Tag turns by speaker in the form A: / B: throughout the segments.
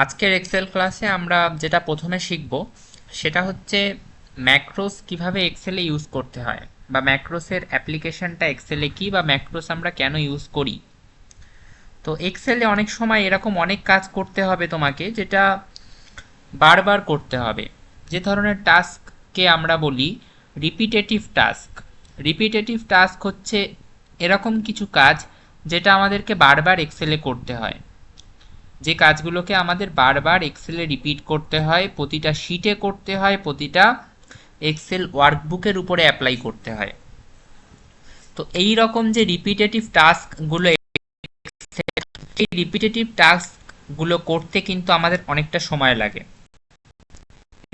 A: আজকের এক্সেল ক্লাসে আমরা যেটা প্রথমে শিখব সেটা হচ্ছে ম্যাক্রোস কিভাবে এক্সেলে ইউজ করতে হয়, বা ম্যাক্রোসের অ্যাপ্লিকেশনটা এক্সেলে কি, বা ম্যাক্রোস আমরা কেন ইউজ করি। তো এক্সেলে অনেক সময় এরকম অনেক কাজ করতে হবে তোমাকে, যেটা বারবার করতে হবে। যে ধরনের টাস্ককে আমরা বলি রিপিটেটিভ টাস্ক। রিপিটেটিভ টাস্ক হচ্ছে এরকম কিছু কাজ যেটা আমাদেরকে বারবার এক্সেলে করতে হয়, যে কাজগুলোকে আমাদের বারবার এক্সেলে রিপিট করতে হয়, প্রতিটা শিটে করতে হয়, প্রতিটা এক্সেল ওয়ার্কবুকের উপরে অ্যাপ্লাই করতে হয়। তো এই রকম যে রিপিটেটিভ টাস্কগুলো, এই রিপিটেটিভ টাস্কগুলো করতে কিন্তু আমাদের অনেকটা সময় লাগে,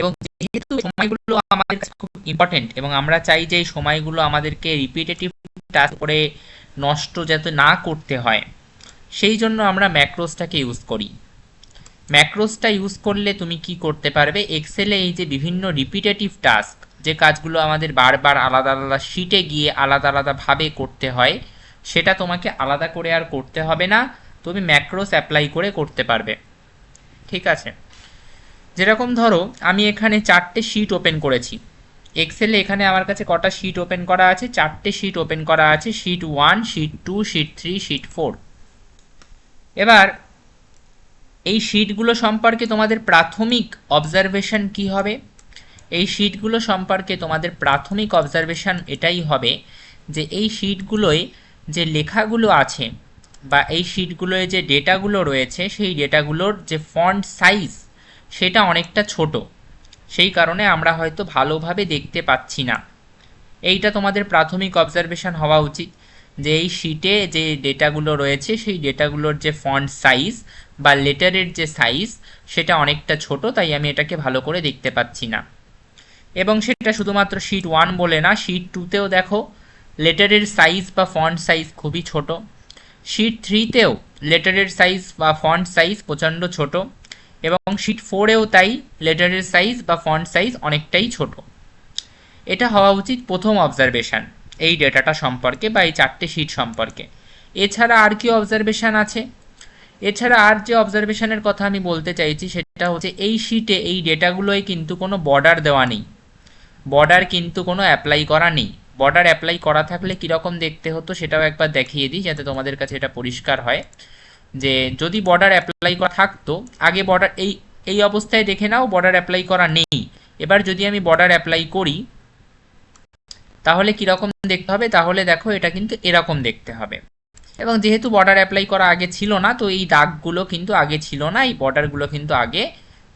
A: এবং যেহেতু সময়গুলো আমাদের কাছে খুব ইম্পর্টেন্ট এবং আমরা চাই যে এই সময়গুলো আমাদেরকে রিপিটেটিভ টাস্ক করে নষ্ট যাতে না করতে হয়, সেই জন্য আমরা ম্যাক্রোসটাকে ইউজ করি। ম্যাক্রোসটা ইউজ করলে তুমি কি করতে পারবে, এক্সেলে এই যে বিভিন্ন রিপিটেটিভ টাস্ক, যে কাজগুলো আমাদের বারবার আলাদা আলাদা শিটে গিয়ে আলাদা আলাদাভাবে করতে হয়, সেটা তোমাকে আলাদা করে আর করতে হবে না, তুমি ম্যাক্রোস অ্যাপ্লাই করে করতে পারবে। ঠিক আছে, যেরকম ধরো আমি এখানে 4টে শিট ওপেন করেছি এক্সেলে। এখানে আমার কাছে কটা শিট ওপেন করা আছে? 4টে শিট ওপেন করা আছে, শিট 1, শিট 2, শিট 3, শিট 4। এবার এই শিটগুলো সম্পর্কে তোমাদের প্রাথমিক অবজারভেশন কি হবে? এই শিটগুলো সম্পর্কে তোমাদের প্রাথমিক অবজারভেশন এটাই হবে যে এই শিটগুলোয় যে লেখাগুলো আছে, বা এই শিটগুলোয় যে ডেটাগুলো রয়েছে, সেই ডেটাগুলোর যে ফন্ট সাইজ সেটা অনেকটা ছোট, সেই কারণে আমরা হয়তো ভালোভাবে দেখতে পাচ্ছি না। এইটা তোমাদের প্রাথমিক অবজারভেশন হওয়া উচিত, যে এই শিটে যে ডেটাগুলো রয়েছে সেই ডেটাগুলোর যে ফন্ট সাইজ বা লেটারের যে সাইজ সেটা অনেকটা ছোট, তাই আমি এটাকে ভালো করে দেখতে পাচ্ছি না। এবং সেটা শুধুমাত্র শিট 1 বলে না, শিট 2তেও দেখো লেটারের সাইজ বা ফন্ট সাইজ খুবই ছোট। শিট 3তেও লেটারের সাইজ বা ফন্ট সাইজ প্রচণ্ড ছোট, এবং শিট 4এও তাই, লেটারের সাইজ বা ফন্ট সাইজ অনেকটাই ছোট। এটা হওয়া উচিত প্রথম অবজারভেশন এই ডেটাটা সম্পর্কে বা এই 4টে শিট সম্পর্কে। এছাড়া আর কি অবজারভেশন আছে? এছাড়া আর যে অবজারভেশনের কথা আমি বলতে চাইছি সেটা হচ্ছে এই শিটে এই ডেটাগুলোয় কিন্তু কোনো বর্ডার দেওয়া নেই, বর্ডার কিন্তু কোনো অ্যাপ্লাই করা নেই। বর্ডার অ্যাপ্লাই করা থাকলে কীরকম দেখতে হতো সেটাও একবার দেখিয়ে দিই, যাতে তোমাদের কাছে এটা পরিষ্কার হয়। যে যদি বর্ডার অ্যাপ্লাই করা থাকতো, আগে বর্ডার এই এই অবস্থায় দেখে নাও বর্ডার অ্যাপ্লাই করা নেই। এবার যদি আমি বর্ডার অ্যাপ্লাই করি তাহলে কীরকম দেখতে হবে? তাহলে দেখো এটা কিন্তু এরকম দেখতে হবে। এবং যেহেতু বর্ডার অ্যাপ্লাই করা আগে ছিল না, তো এই দাগগুলো কিন্তু আগে ছিল না, এই বর্ডারগুলো কিন্তু আগে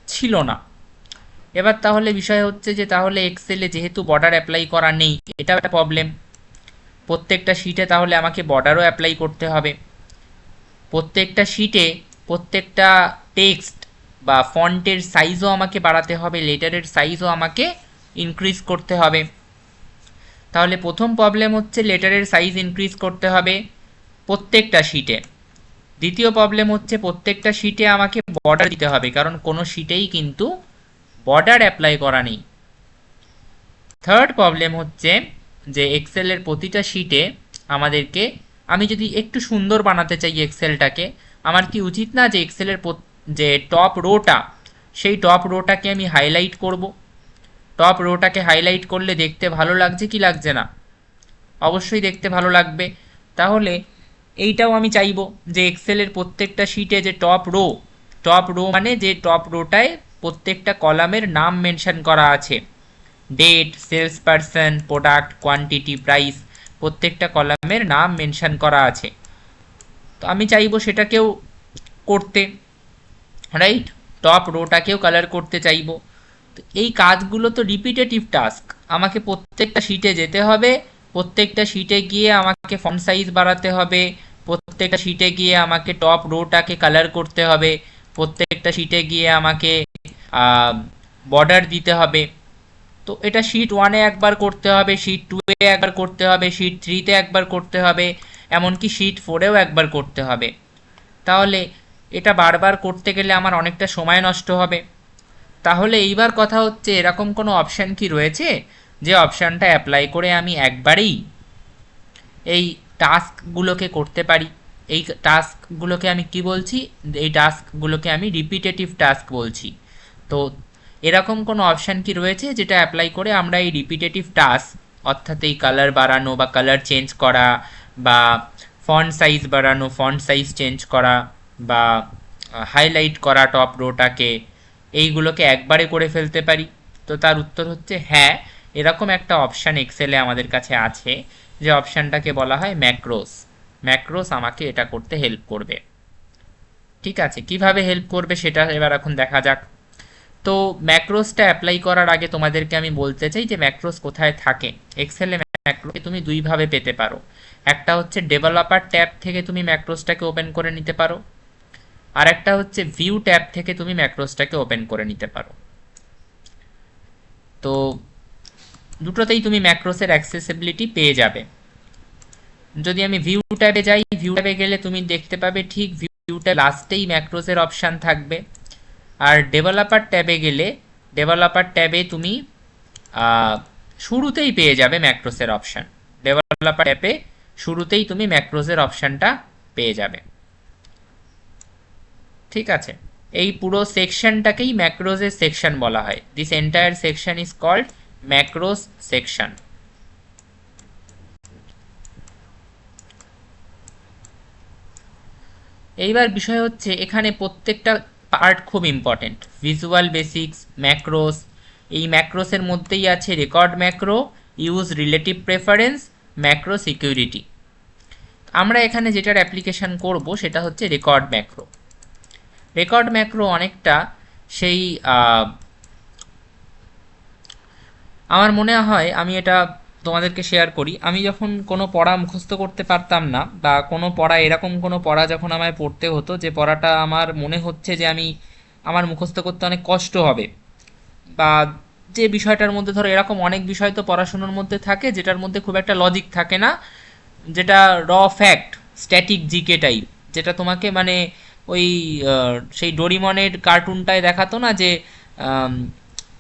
A: ছিল না। এবার তাহলে বিষয় হচ্ছে যে তাহলে এক্সেলে যেহেতু বর্ডার অ্যাপ্লাই করা নেই, এটা একটা প্রবলেম। প্রত্যেকটা শিটে তাহলে আমাকে বর্ডারও অ্যাপ্লাই করতে হবে। প্রত্যেকটা শিটে প্রত্যেকটা টেক্সট বা ফন্টের সাইজও আমাকে বাড়াতে হবে, লেটারের সাইজও আমাকে ইনক্রিজ করতে হবে। তাহলে প্রথম প্রবলেম হচ্ছে লেটারের সাইজ ইনক্রিজ করতে হবে প্রত্যেকটা শিটে। দ্বিতীয় প্রবলেম হচ্ছে প্রত্যেকটা শিটে আমাকে বর্ডার দিতে হবে, কারণ কোনো শিটেই কিন্তু বর্ডার অ্যাপ্লাই করা নেই। থার্ড প্রবলেম হচ্ছে যে এক্সেলের প্রতিটা শিটে আমাদেরকে, আমি যদি একটু সুন্দর বানাতে চাই এক্সেলটাকে, আমার কি উচিত না যে এক্সেলের যে টপ রোটা, সেই টপ রোটাকে আমি হাইলাইট করব। টপ রোটাকে হাইলাইট করলে দেখতে ভালো লাগছে কি লাগছে না? অবশ্যই দেখতে ভালো লাগবে। তাহলে এইটাও আমি চাইবো যে এক্সেলের প্রত্যেকটা শিটে যে টপ রো মানে যে টপ রোটায় প্রত্যেকটা কলামের নাম মেনশন করা আছে, date, sales person, product, quantity, price, প্রত্যেকটা কলামের নাম মেনশন করা আছে। তো আমি চাইবো সেটাকেও করতে, রাইট? টপ রোটাকেও কালার করতে চাইবো। তো এই কাজগুলো তো রিপিটেটিভ টাস্ক, আমাকে প্রত্যেকটা শিটে যেতে হবে, প্রত্যেকটা শিটে গিয়ে আমাকে ফন্ট সাইজ বাড়াতে হবে, প্রত্যেকটা শিটে গিয়ে আমাকে টপ রোটাকে কালার করতে হবে, প্রত্যেকটা শিটে গিয়ে আমাকে বর্ডার দিতে হবে। তো এটা শিট 1-এ একবার করতে হবে, শিট 2-এ একবার করতে হবে, শিট 3-তে একবার করতে হবে, এমনকি শিট 4-এও একবার করতে হবে। তাহলে এটা বারবার করতে গেলে আমার অনেকটা সময় নষ্ট হবে। তাহলে এইবার কথা হচ্ছে, এরকম কোনো অপশান কি রয়েছে যে অপশানটা অ্যাপ্লাই করে আমি একবারেই এই টাস্কগুলোকে করতে পারি? এই টাস্কগুলোকে আমি কি বলছি, এই টাস্কগুলোকে আমি রিপিটেটিভ টাস্ক বলছি। তো এরকম কোনো অপশান কি রয়েছে যেটা অ্যাপ্লাই করে আমরা এই রিপিটেটিভ টাস্ক, অর্থাৎ এই কালার বাড়ানো বা কালার চেঞ্জ করা, বা ফন্ট সাইজ বাড়ানো, ফন্ট সাইজ চেঞ্জ করা, বা হাইলাইট করা টপ রোটাকে, এইগুলোকে একবারে করে ফেলতে পারি? তো তার উত্তর হচ্ছে হ্যাঁ, এরকম একটা অপশান এক্সেলে আমাদের কাছে আছে, যে অপশানটাকে বলা হয় ম্যাক্রোস। ম্যাক্রোস আমাকে এটা করতে হেল্প করবে। ঠিক আছে, কিভাবে হেল্প করবে সেটা এবার এখন দেখা যাক। তো ম্যাক্রোসটা অ্যাপ্লাই করার আগে তোমাদেরকে আমি বলতে চাই যে ম্যাক্রোস কোথায় থাকে। এক্সেলে ম্যাক্রোকে তুমি দুইভাবে পেতে পারো। একটা হচ্ছে ডেভেলপার ট্যাব থেকে তুমি ম্যাক্রোসটাকে ওপেন করে নিতে পারো, আর একটা হচ্ছে ভিউ ট্যাব থেকে তুমি ম্যাক্রোসটাকে ওপেন করে নিতে পারো। তো দুটোতেই তুমি ম্যাক্রোসের অ্যাক্সেসিবিলিটি পেয়ে যাবে। যদি আমি ভিউ ট্যাবে যাই, ভিউ ট্যাবে গেলে তুমি দেখতে পাবে ঠিক ভিউ ট্যাব লাস্টেই ম্যাক্রোসের অপশান থাকবে। আর ডেভেলপার ট্যাবে গেলে ডেভেলপার ট্যাবে তুমি শুরুতেই পেয়ে যাবে ম্যাক্রোসের অপশান। ডেভেলপার ট্যাবে শুরুতেই তুমি ম্যাক্রোসের অপশানটা পেয়ে যাবে। ঠিক আছে, এই পুরো সেকশনটাকেই ম্যাক্রোসের সেকশন বলা হয়। This entire section is called macros section. এইবার বিষয় হচ্ছে এখানে প্রত্যেকটা পার্ট খুব ইম্পর্টেন্ট। ভিজুয়াল বেসিক্স, ম্যাক্রোস, এই ম্যাক্রোসের মধ্যেই আছে record macro, use relative preference, macro security. আমরা এখানে যেটার অ্যাপ্লিকেশন করব সেটা হচ্ছে রেকর্ড ম্যাক্রো। রেকর্ড ম্যাক্রো অনেকটা সেই আমার মনে হয়, আমি এটা তোমাদেরকে শেয়ার করি, আমি যখন কোনো পড়া মুখস্থ করতে পারতাম না, বা কোনো পড়া এরকম কোনো পড়া যখন আমায় পড়তে হতো যে পড়াটা আমার মনে হচ্ছে যে আমার মুখস্থ করতে অনেক কষ্ট হবে, বা যে বিষয়টার মধ্যে ধরো এরকম অনেক বিষয় তো পড়াশোনার মধ্যে থাকে যেটার মধ্যে খুব একটা লজিক থাকে না, যেটা র ফ্যাক্ট, স্ট্যাটিক জিকে টাইপ, যেটা তোমাকে মানে ওই সেই ডোরিমনের কার্টুনটায় দেখাতো না যে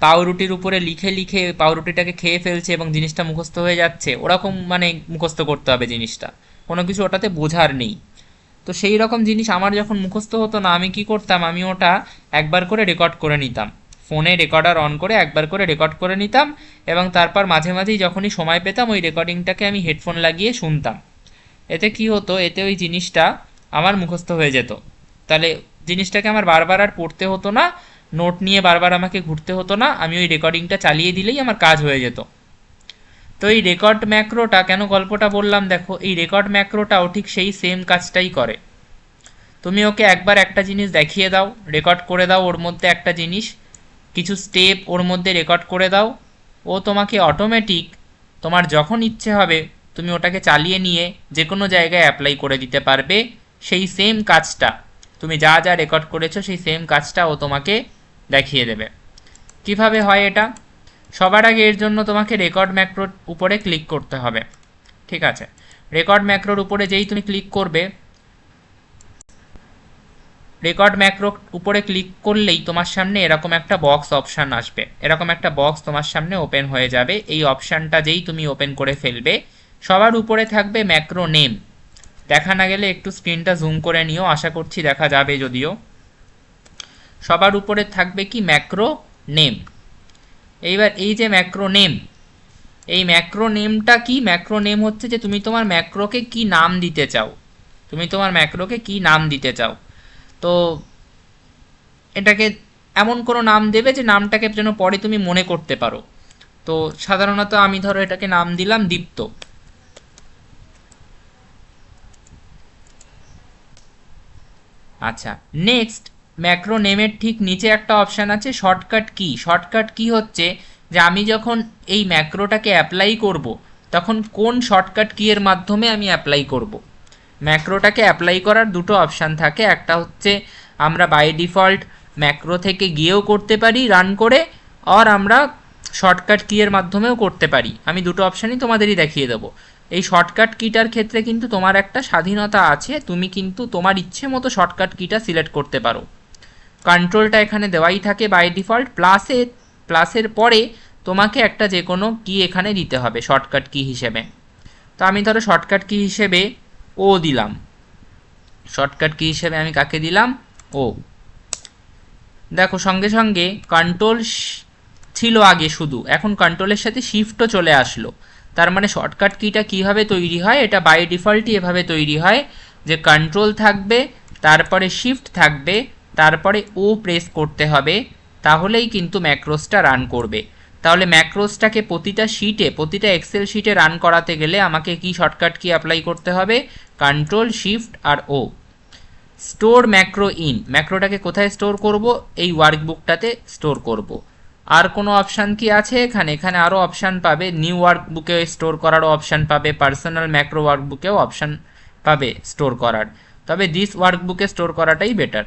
A: পাউরুটির উপরে লিখে লিখে পাউরুটিটাকে খেয়ে ফেলছে এবং জিনিসটা মুখস্থ হয়ে যাচ্ছে, ওরকম মানে মুখস্থ করতে হবে জিনিসটা, কোনো কিছু ওটাতে বোঝার নেই। তো সেই রকম জিনিস আমার যখন মুখস্থ হতো না, আমি কি করতাম, আমি ওটা একবার করে রেকর্ড করে নিতাম, ফোনে রেকর্ডার অন করে একবার করে রেকর্ড করে নিতাম, এবং তারপর মাঝে মাঝেই যখনই সময় পেতাম ওই রেকর্ডিংটাকে আমি হেডফোন লাগিয়ে শুনতাম। এতে কি হতো, এতে ওই জিনিসটা আমার মুখস্থ হয়ে যেত। তাহলে জিনিসটাকে আমার বারবার আর পড়তে হতো না, নোট নিয়ে বারবার আমাকে ঘুরতে হতো না, আমি ওই রেকর্ডিংটা চালিয়ে দিলেই আমার কাজ হয়ে যেত। তো এই রেকর্ড ম্যাক্রোটা কেন গল্পটা বললাম, দেখো এই রেকর্ড ম্যাক্রোটাও ঠিক সেই সেম কাজটাই করে। তুমি ওকে একবার একটা জিনিস দেখিয়ে দাও, রেকর্ড করে দাও ওর মধ্যে একটা জিনিস, কিছু স্টেপ ওর মধ্যে রেকর্ড করে দাও, ও তোমাকে অটোমেটিক তোমার যখন ইচ্ছে হবে তুমি ওটাকে চালিয়ে নিয়ে যে কোনো জায়গায় অ্যাপ্লাই করে দিতে পারবে সেই সেম কাজটা। তুমি যা যা রেকর্ড করেছো সেই সেম কাজটা ও তোমাকে দেখিয়ে দেবে। কিভাবে হয় এটা? সবার আগে এর জন্য তোমাকে রেকর্ড ম্যাক্রোর উপরে ক্লিক করতে হবে। ঠিক আছে, রেকর্ড ম্যাক্রোর উপরে যেই তুমি ক্লিক করবে, রেকর্ড ম্যাক্রো উপরে ক্লিক করলেই তোমার সামনে এরকম একটা বক্স অপশান আসবে, এরকম একটা বক্স তোমার সামনে ওপেন হয়ে যাবে। এই অপশানটা যেই তুমি ওপেন করে ফেলবে, সবার উপরে থাকবে ম্যাক্রো নেম। দেখা না গেলে একটু স্ক্রিনটা জুম করে নিও, আশা করছি দেখা যাবে যদিও। সবার উপরে থাকবে কি ম্যাক্রো নেম। এইবার এই যে ম্যাক্রো নেম, এই ম্যাক্রো নেমটা কি? ম্যাক্রো নেম হচ্ছে যে তুমি তোমার ম্যাক্রোকে কি নাম দিতে চাও, তুমি তোমার ম্যাক্রোকে কি নাম দিতে চাও। তো এটাকে এমন কোনো নাম দেবে যে নামটাকে যেন পরে তুমি মনে করতে পারো। তো সাধারণত আমি ধরো এটাকে নাম দিলাম দীপ্ত। আচ্ছা, নেক্সট ম্যাক্রো নেমের ঠিক নিচে একটা অপশান আছে শর্টকাট কি। শর্টকাট কি হচ্ছে যে আমি যখন এই ম্যাক্রোটাকে অ্যাপ্লাই করব তখন কোন শর্টকাট কি এর মাধ্যমে আমি অ্যাপ্লাই করব। ম্যাক্রোটাকে অ্যাপ্লাই করার দুটো অপশান থাকে, একটা হচ্ছে আমরা বাই ডিফল্ট ম্যাক্রো থেকে গিয়েও করতে পারি রান করে, আর আমরা শর্টকাট কি এর মাধ্যমেও করতে পারি। আমি দুটো অপশানই তোমাদেরই দেখিয়ে দেবো। এই শর্টকাট কিটার ক্ষেত্রে কিন্তু তোমার একটা স্বাধীনতা আছে, তুমি কিন্তু তোমার ইচ্ছে মতো শর্টকাট কিটা সিলেক্ট করতে পারো। কন্ট্রোলটা এখানে দেওয়াই থাকে বাই ডিফল্ট, প্লাসের পরে তোমাকে একটা যে কোনো কি এখানে দিতে হবে শর্টকাট কি হিসেবে। তো আমি ধরো শর্টকাট কি হিসেবে ও দিলাম, শর্টকাট কি হিসেবে আমি কাকে দিলাম, ও। দেখো সঙ্গে সঙ্গে কন্ট্রোল ছিল আগে শুধু, এখন কন্ট্রোলের সাথে শিফটও চলে আসলো। তার মানে শর্টকাট কিটা কীভাবে তৈরি হয়, এটা বাই ডিফল্টই এভাবে তৈরি হয় যে কন্ট্রোল থাকবে, তারপরে শিফট থাকবে, তারপরে ও প্রেস করতে হবে, তাহলেই কিন্তু ম্যাক্রোসটা রান করবে। তাহলে ম্যাক্রোসটাকে প্রতিটা শিটে, প্রতিটা এক্সেল শিটে রান করাতে গেলে আমাকে কি শর্টকাট কি অ্যাপ্লাই করতে হবে, কন্ট্রোল শিফট আর ও। স্টোর ম্যাক্রো ইন, ম্যাক্রোটাকে কোথায় স্টোর করব, এই ওয়ার্কবুকটাতে স্টোর করব। আর কোনো অপশান কি আছে এখানে, এখানে আরও অপশান পাবে, নিউ ওয়ার্কবুকে স্টোর করারও অপশান পাবে, পার্সোনাল ম্যাক্রো ওয়ার্কবুকেও অপশান পাবে স্টোর করার, তবে দিস ওয়ার্কবুকে স্টোর করাটাই বেটার।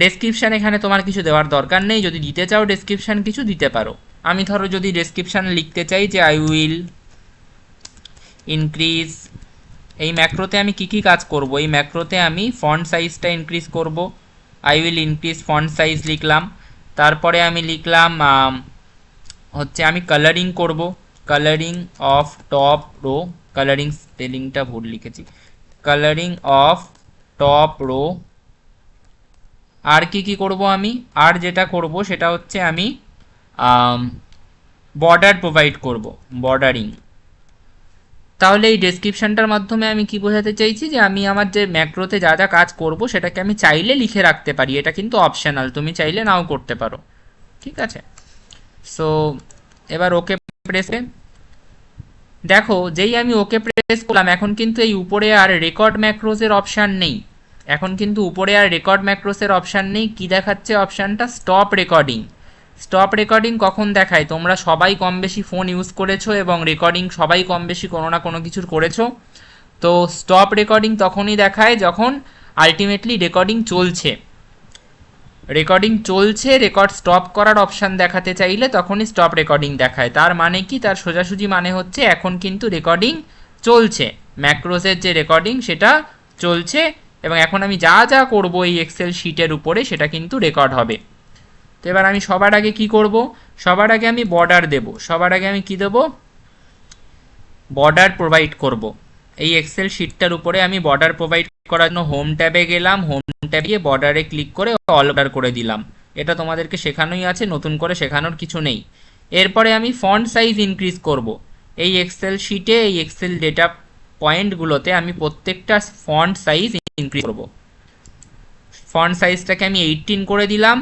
A: ডেসক্রিপশান এখানে তোমার কিছু দেওয়ার দরকার নেই, যদি দিতে চাও ডেসক্রিপশান কিছু দিতে পারো। আমি ধরো যদি ডেসক্রিপশান লিখতে চাই যে আই উইল ইনক্রিজ, এই ম্যাক্রোতে আমি কি কি কাজ করব, এই ম্যাক্রোতে আমি ফন্ট সাইজটা ইনক্রিজ করব, I will increase font size লিখলাম। তারপরে আমি লিখলাম হচ্ছে আমি কালারিং করব, colouring of top row, colouring স্পেলিংটা ভুল লিখেছি, কালারিং অফ টপ রো। আর কি কি করব আমি, আর যেটা করব সেটা হচ্ছে আমি বর্ডার প্রোভাইড করব, বর্ডারিং। তাহলে এই ডেসক্রিপশানটার মাধ্যমে আমি কি বোঝাতে চাইছি যে আমি আমার যে ম্যাক্রোতে যা যা কাজ করব সেটাকে আমি চাইলে লিখে রাখতে পারি, এটা কিন্তু অপশনাল, তুমি চাইলে নাও করতে পারো, ঠিক আছে। সো এবার ওকে প্রেসে দেখো, যেই আমি ওকে প্রেস করলাম এখন কিন্তু এই উপরে আর রেকর্ড ম্যাক্রোসের অপশান নেই, এখন কিন্তু উপরে আর রেকর্ড ম্যাক্রোসের অপশান নেই। কি দেখাচ্ছে অপশানটা, স্টপ রেকর্ডিং। স্টপ রেকর্ডিং কখন দেখায়, তোমরা সবাই কম বেশি ফোন ইউজ করেছো এবং রেকর্ডিং সবাই কম বেশি কোনো না কোনো কিছুর করেছো। তো স্টপ রেকর্ডিং তখনই দেখায় যখন আলটিমেটলি রেকর্ডিং চলছে, রেকর্ডিং চলছে, রেকর্ড স্টপ করার অপশান দেখাতে চাইলে তখনই স্টপ রেকর্ডিং দেখায়। তার মানে কি, তার সোজাসুজি মানে হচ্ছে এখন কিন্তু রেকর্ডিং চলছে, ম্যাক্রোসের যে রেকর্ডিং সেটা চলছে, এবং এখন আমি যা যা করব এই এক্সেল শিটের উপরে সেটা কিন্তু রেকর্ড হবে। তো এবার আমি সবার আগে কি করব, সবার আগে আমি বর্ডার দেব, সবার আগে আমি কি দেব, বর্ডার প্রোভাইড করব। এই এক্সেল শিটটার উপরে আমি বর্ডার প্রোভাইড করার জন্য হোম ট্যাবে গেলাম, হোম ট্যাবে গিয়ে বর্ডারে ক্লিক করে অল বর্ডার করে দিলাম। এটা তোমাদেরকে শেখানোই আছে, নতুন করে শেখানোর কিছু নেই। এরপরে আমি ফন্ট সাইজ ইনক্রিজ করব। এই এক্সেল শিটে, এই এক্সেল ডেটা পয়েন্টগুলোতে আমি প্রত্যেকটা ফন্ট সাইজ ইনক্রিজ করব। ফন্ট সাইজটাকে আমি 18 করে দিলাম,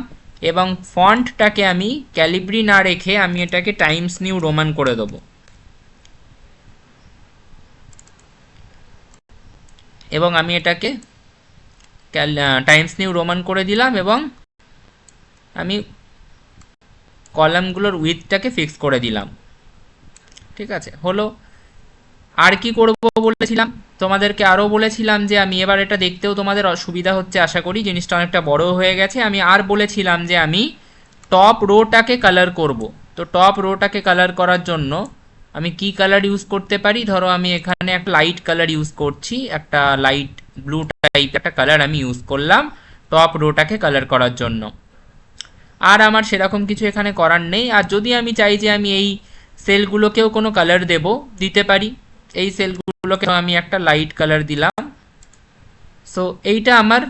A: এবং ফন্টটাকে আমি ক্যালিব্রি না রেখে আমি এটাকে টাইমস নিউ রোমান করে দেবো, এবং আমি এটাকে টাইমস নিউ রোমান করে দিলাম, এবং আমি কলামগুলোর উইথটাকে ফিক্স করে দিলাম, ঠিক আছে, হলো। আর কি করব বলেছিলাম তোমাদেরকে, আরও বলেছিলাম যে আমি এবার এটা দেখতেও তোমাদের অসুবিধা হচ্ছে আশা করি, জিনিসটা অনেকটা বড় হয়ে গেছে। আমি আর বলেছিলাম যে আমি টপ রোটাকে কালার করব। তো টপ রোটাকে কালার করার জন্য আমি কি কালার ইউজ করতে পারি, ধরো আমি এখানে একটা লাইট কালার ইউজ করছি, একটা লাইট ব্লু টাইপ একটা কালার আমি ইউজ করলাম টপ রোটাকে কালার করার জন্য। আর আমার সেরকম কিছু এখানে করার নেই। আর যদি আমি চাই যে আমি এই সেলগুলোকেও কোনো কালার দেব, দিতে পারি। এই সেলগুলোকে আমি একটা লাইট কালার দিলাম। সো এইটা আমার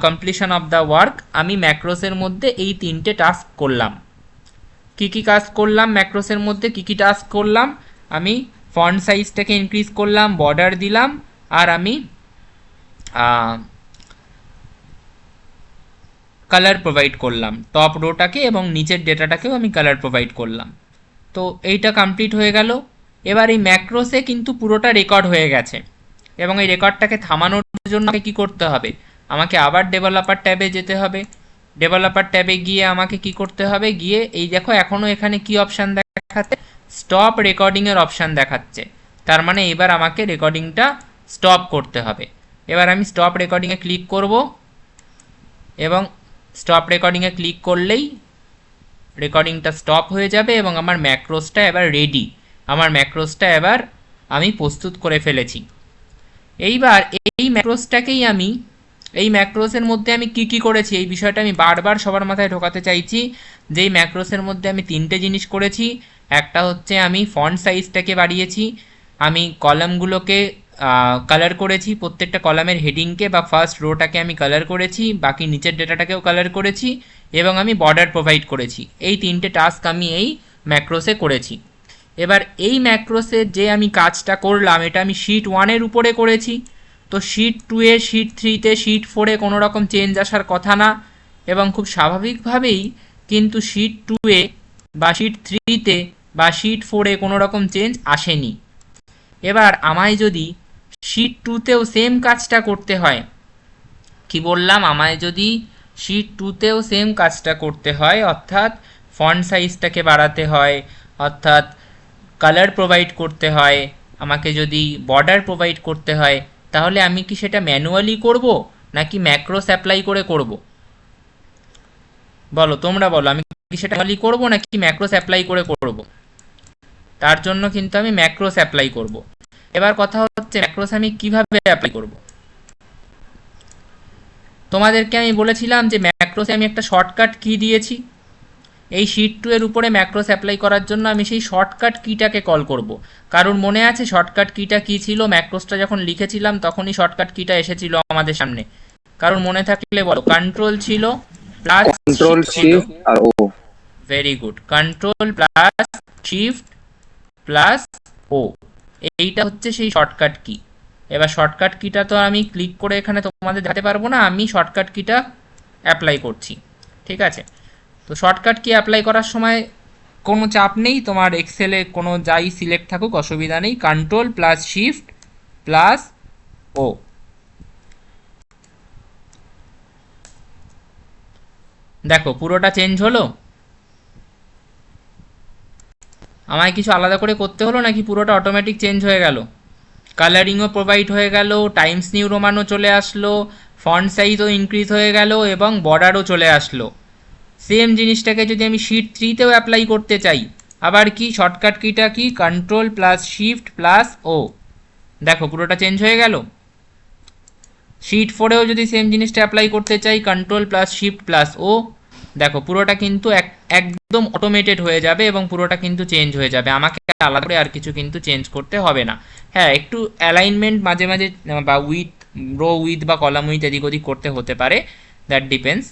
A: কমপ্লিশন অফ দ্য ওয়ার্ক। আমি ম্যাক্রোসের মধ্যে এই 3টে টাস্ক করলাম। কি কি কাজ করলাম ম্যাক্রোসের মধ্যে, কি কি টাস্ক করলাম, আমি ফন্ট সাইজটাকে ইনক্রিজ করলাম, বর্ডার দিলাম, আর আমি কালার প্রোভাইড করলাম টপ রোটাকে, এবং নিচের ডেটাটাকেও আমি কালার প্রোভাইড করলাম। তো এইটা কমপ্লিট হয়ে গেল। এবার এই ম্যাক্রোসে কিন্তু পুরোটা রেকর্ড হয়ে গেছে, এবং এই রেকর্ডটাকে থামানোর জন্য আমাকে কী করতে হবে, আমাকে আবার ডেভেলপার ট্যাবে যেতে হবে। ডেভেলপার ট্যাবে গিয়ে আমাকে কি করতে হবে, গিয়ে এই দেখো এখনও এখানে কি অপশান দেখাচ্ছে, স্টপ রেকর্ডিংয়ের অপশান দেখাচ্ছে। তার মানে এবার আমাকে রেকর্ডিংটা স্টপ করতে হবে। এবার আমি স্টপ রেকর্ডিংয়ে ক্লিক করব, এবং স্টপ রেকর্ডিংয়ে ক্লিক করলেই রেকর্ডিংটা স্টপ হয়ে যাবে, এবং আমার ম্যাক্রোসটা এবার রেডি, আমার ম্যাক্রোসটা এবার আমি প্রস্তুত করে ফেলেছি। এইবার এই ম্যাক্রোসটাকেই আমি, এই ম্যাক্রোসের মধ্যে আমি কি কি করেছি এই বিষয়টা আমি বারবার সবার মাথায় ঢোকাতে চাইছি। যে এই ম্যাক্রোসের মধ্যে আমি 3টে জিনিস করেছি। একটা হচ্ছে আমি ফন্ট সাইজটাকে বাড়িয়েছি, আমি কলামগুলোকে কালার করেছি, প্রত্যেকটা কলামের হেডিংকে বা ফার্স্ট রোটাকে আমি কালার করেছি, বাকি নিচের ডেটাটাকেও কালার করেছি, এবং আমি বর্ডার প্রোভাইড করেছি। এই তিনটে টাস্ক আমি এই ম্যাক্রোসে করেছি। এবার এই ম্যাক্রোসের যে আমি কাজটা করলাম এটা আমি শিট 1-এর উপরে করেছি, তো শিট 2-এ, শিট 3-তে, শিট 4-এ কোনো রকম চেঞ্জ আসার কথা না, এবং খুব স্বাভাবিকভাবেই কিন্তু শিট 2-এ বা শিট 3-তে বা শিট 4-এ কোনো রকম চেঞ্জ আসেনি। এবার আমায় যদি শিট 2-তেও সেম কাজটা করতে হয়, কি বললাম, আমায় যদি শিট 2-তেও সেম কাজটা করতে হয়, অর্থাৎ ফন্ট সাইজটাকে বাড়াতে হয়, অর্থাৎ কালার প্রোভাইড করতে হয়, আমাকে যদি বর্ডার প্রোভাইড করতে হয়, তাহলে আমি কি সেটা ম্যানুয়ালি করব নাকি ম্যাক্রোস অ্যাপ্লাই করে করব? বলো, তোমরা বলো, আমি কি সেটা ম্যানুয়ালি করব নাকি ম্যাক্রোস অ্যাপ্লাই করে করব? তার জন্য কিন্তু আমি ম্যাক্রোস অ্যাপ্লাই করব। এবার কথা হচ্ছে ম্যাক্রোস আমি কিভাবে অ্যাপ্লাই করব। তোমাদেরকে আমি বলেছিলাম যে ম্যাক্রোসে আমি একটা শর্টকাট কি দিয়েছি। এই শিট 2-এর উপরে ম্যাক্রোস অ্যাপ্লাই করার জন্য আমি সেই শর্টকাট কিটাকে কল করব। কারণ মনে আছে শর্টকাট কিটা কি ছিল? ম্যাক্রোসটা যখন লিখেছিলাম তখনই শর্টকাট কিটা এসেছিল আমাদের সামনে। কারণ মনে থাকলে বলো, কন্ট্রোল ছিল প্লাস
B: কন্ট্রোল
A: ছিল।
B: শিফট আর O.
A: Very good, control plus shift plus O, এইটা হচ্ছে সেই শর্টকাট কি। এবার শর্টকাট কিটা তো আমি ক্লিক করে এখানে তোমাদের দেখাতে পারবো না, আমি শর্টকাট কিটা অ্যাপ্লাই করছি। ঠিক আছে, তো শর্টকাট কি অ্যাপ্লাই করার সময় কোনো চাপ নেই, তোমার এক্সেলে কোনো যাই সিলেক্ট থাকুক অসুবিধা নেই, কন্ট্রোল প্লাস শিফট প্লাস ও। দেখো পুরোটা চেঞ্জ হলো। আমায় কিছু আলাদা করে করতে হলো নাকি পুরোটা অটোমেটিক চেঞ্জ হয়ে গেল? কালারিংও প্রোভাইড হয়ে গেল, টাইমস নিউ রোমানও চলে আসলো, ফন্ট সাইজও ইনক্রিজ হয়ে গেল, এবং বর্ডারও চলে আসলো। সেম জিনিসটাকে যদি আমি শিট 3-তেও অ্যাপ্লাই করতে চাই, আবার কি শর্টকাট কিটা কি? কন্ট্রোল প্লাস শিফট প্লাস ও। দেখো পুরোটা চেঞ্জ হয়ে গেল। শিট 4-এও যদি সেম জিনিসটা অ্যাপ্লাই করতে চাই, কন্ট্রোল প্লাস শিফট প্লাস ও, দেখো পুরোটা কিন্তু একদম অটোমেটেড হয়ে যাবে এবং পুরোটা কিন্তু চেঞ্জ হয়ে যাবে, আমাকে আলাদা করে আর কিছু কিন্তু চেঞ্জ করতে হবে না। হ্যাঁ, একটু অ্যালাইনমেন্ট মাঝে মাঝে বা উইথ, রো উইথ বা কলাম উইথ এদিক ওদিক করতে হতে পারে, দ্যাট ডিপেন্ডস।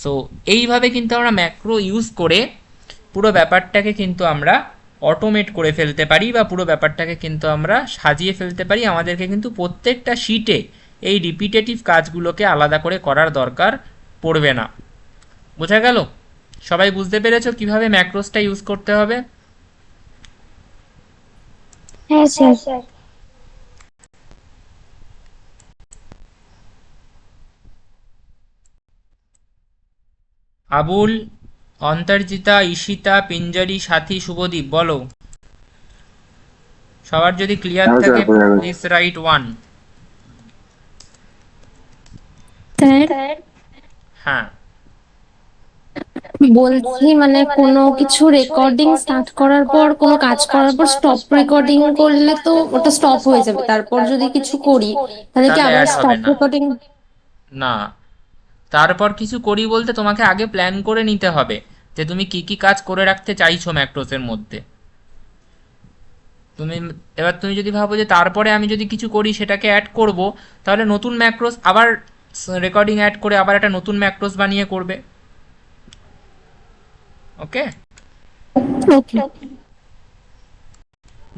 A: সো এইভাবে কিন্তু আমরা ম্যাক্রো ইউজ করে পুরো ব্যাপারটাকে কিন্তু আমরা অটোমেট করে ফেলতে পারি, বা পুরো ব্যাপারটাকে কিন্তু আমরা সাজিয়ে ফেলতে পারি। আমাদেরকে কিন্তু প্রত্যেকটা শিটে এই রিপিটেটিভ কাজগুলোকে আলাদা করে করার দরকার পড়বে না। বোঝা গেল? সবাই বুঝতে পেরেছো কিভাবে ম্যাক্রোসটা ইউজ করতে হবে?
C: হ্যাঁ স্যার।
A: আবুল, অন্তর্জিতা, ঈশিতা, পিঞ্জারি, সাথী, শুভদীপ, বলো। সবার যদি ক্লিয়ার
B: হ্যাঁ
A: থাকে
B: স্যার, বোঝা গেছে।
A: Please write 1।
C: স্যার
A: হ্যাঁ,
C: বলছি মানে কোনো কিছু রেকর্ডিং স্টার্ট করার পর, কোনো কাজ করার পর স্টপ রেকর্ডিং করলে তো ওটা স্টপ হয়ে যাবে, তারপর যদি কিছু করি তাহলে কি
A: তাহলে
C: আবার
A: অ্যাড হবে
C: স্টপ
A: না।
C: রেকর্ডিং?
A: না, তারপর কিছু করি বলতে তোমাকে আগে প্ল্যান করে নিতে হবে যে তুমি কি কি কাজ করে রাখতে চাইছো ম্যাক্রোসের মধ্যে। তুমি এবার তুমি যদি ভাবো যে তারপরে আমি যদি কিছু করি সেটাকে অ্যাড করব, তাহলে নতুন ম্যাক্রোস আবার রেকর্ডিং অ্যাড করে আবার একটা নতুন ম্যাক্রোস বানিয়ে করবে। ওকে,
C: ওকে।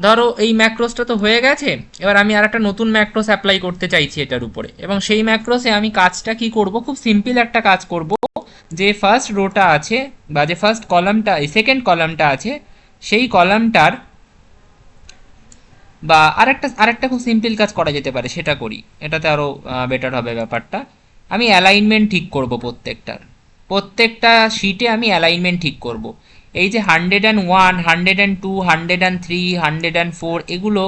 A: ধরো এই ম্যাক্রোসটা তো হয়ে গেছে, এবার আমি আর একটা নতুন ম্যাক্রোস অ্যাপ্লাই করতে চাইছি এটার উপরে, এবং সেই ম্যাক্রোসে আমি কাজটা কি করব, খুব সিম্পল একটা কাজ করব। যে ফার্স্ট রোটা আছে বা যে ফার্স্ট কলামটা, এই সেকেন্ড কলামটা আছে, সেই কলামটার বা আরেকটা খুব সিম্পল কাজ করা যেতে পারে, সেটা করি, এটাতে আরও বেটার হবে ব্যাপারটা। আমি অ্যালাইনমেন্ট ঠিক করব প্রত্যেকটা শিটে আমি অ্যালাইনমেন্ট ঠিক করব। এই যে 101, 102, 103, 104, এগুলো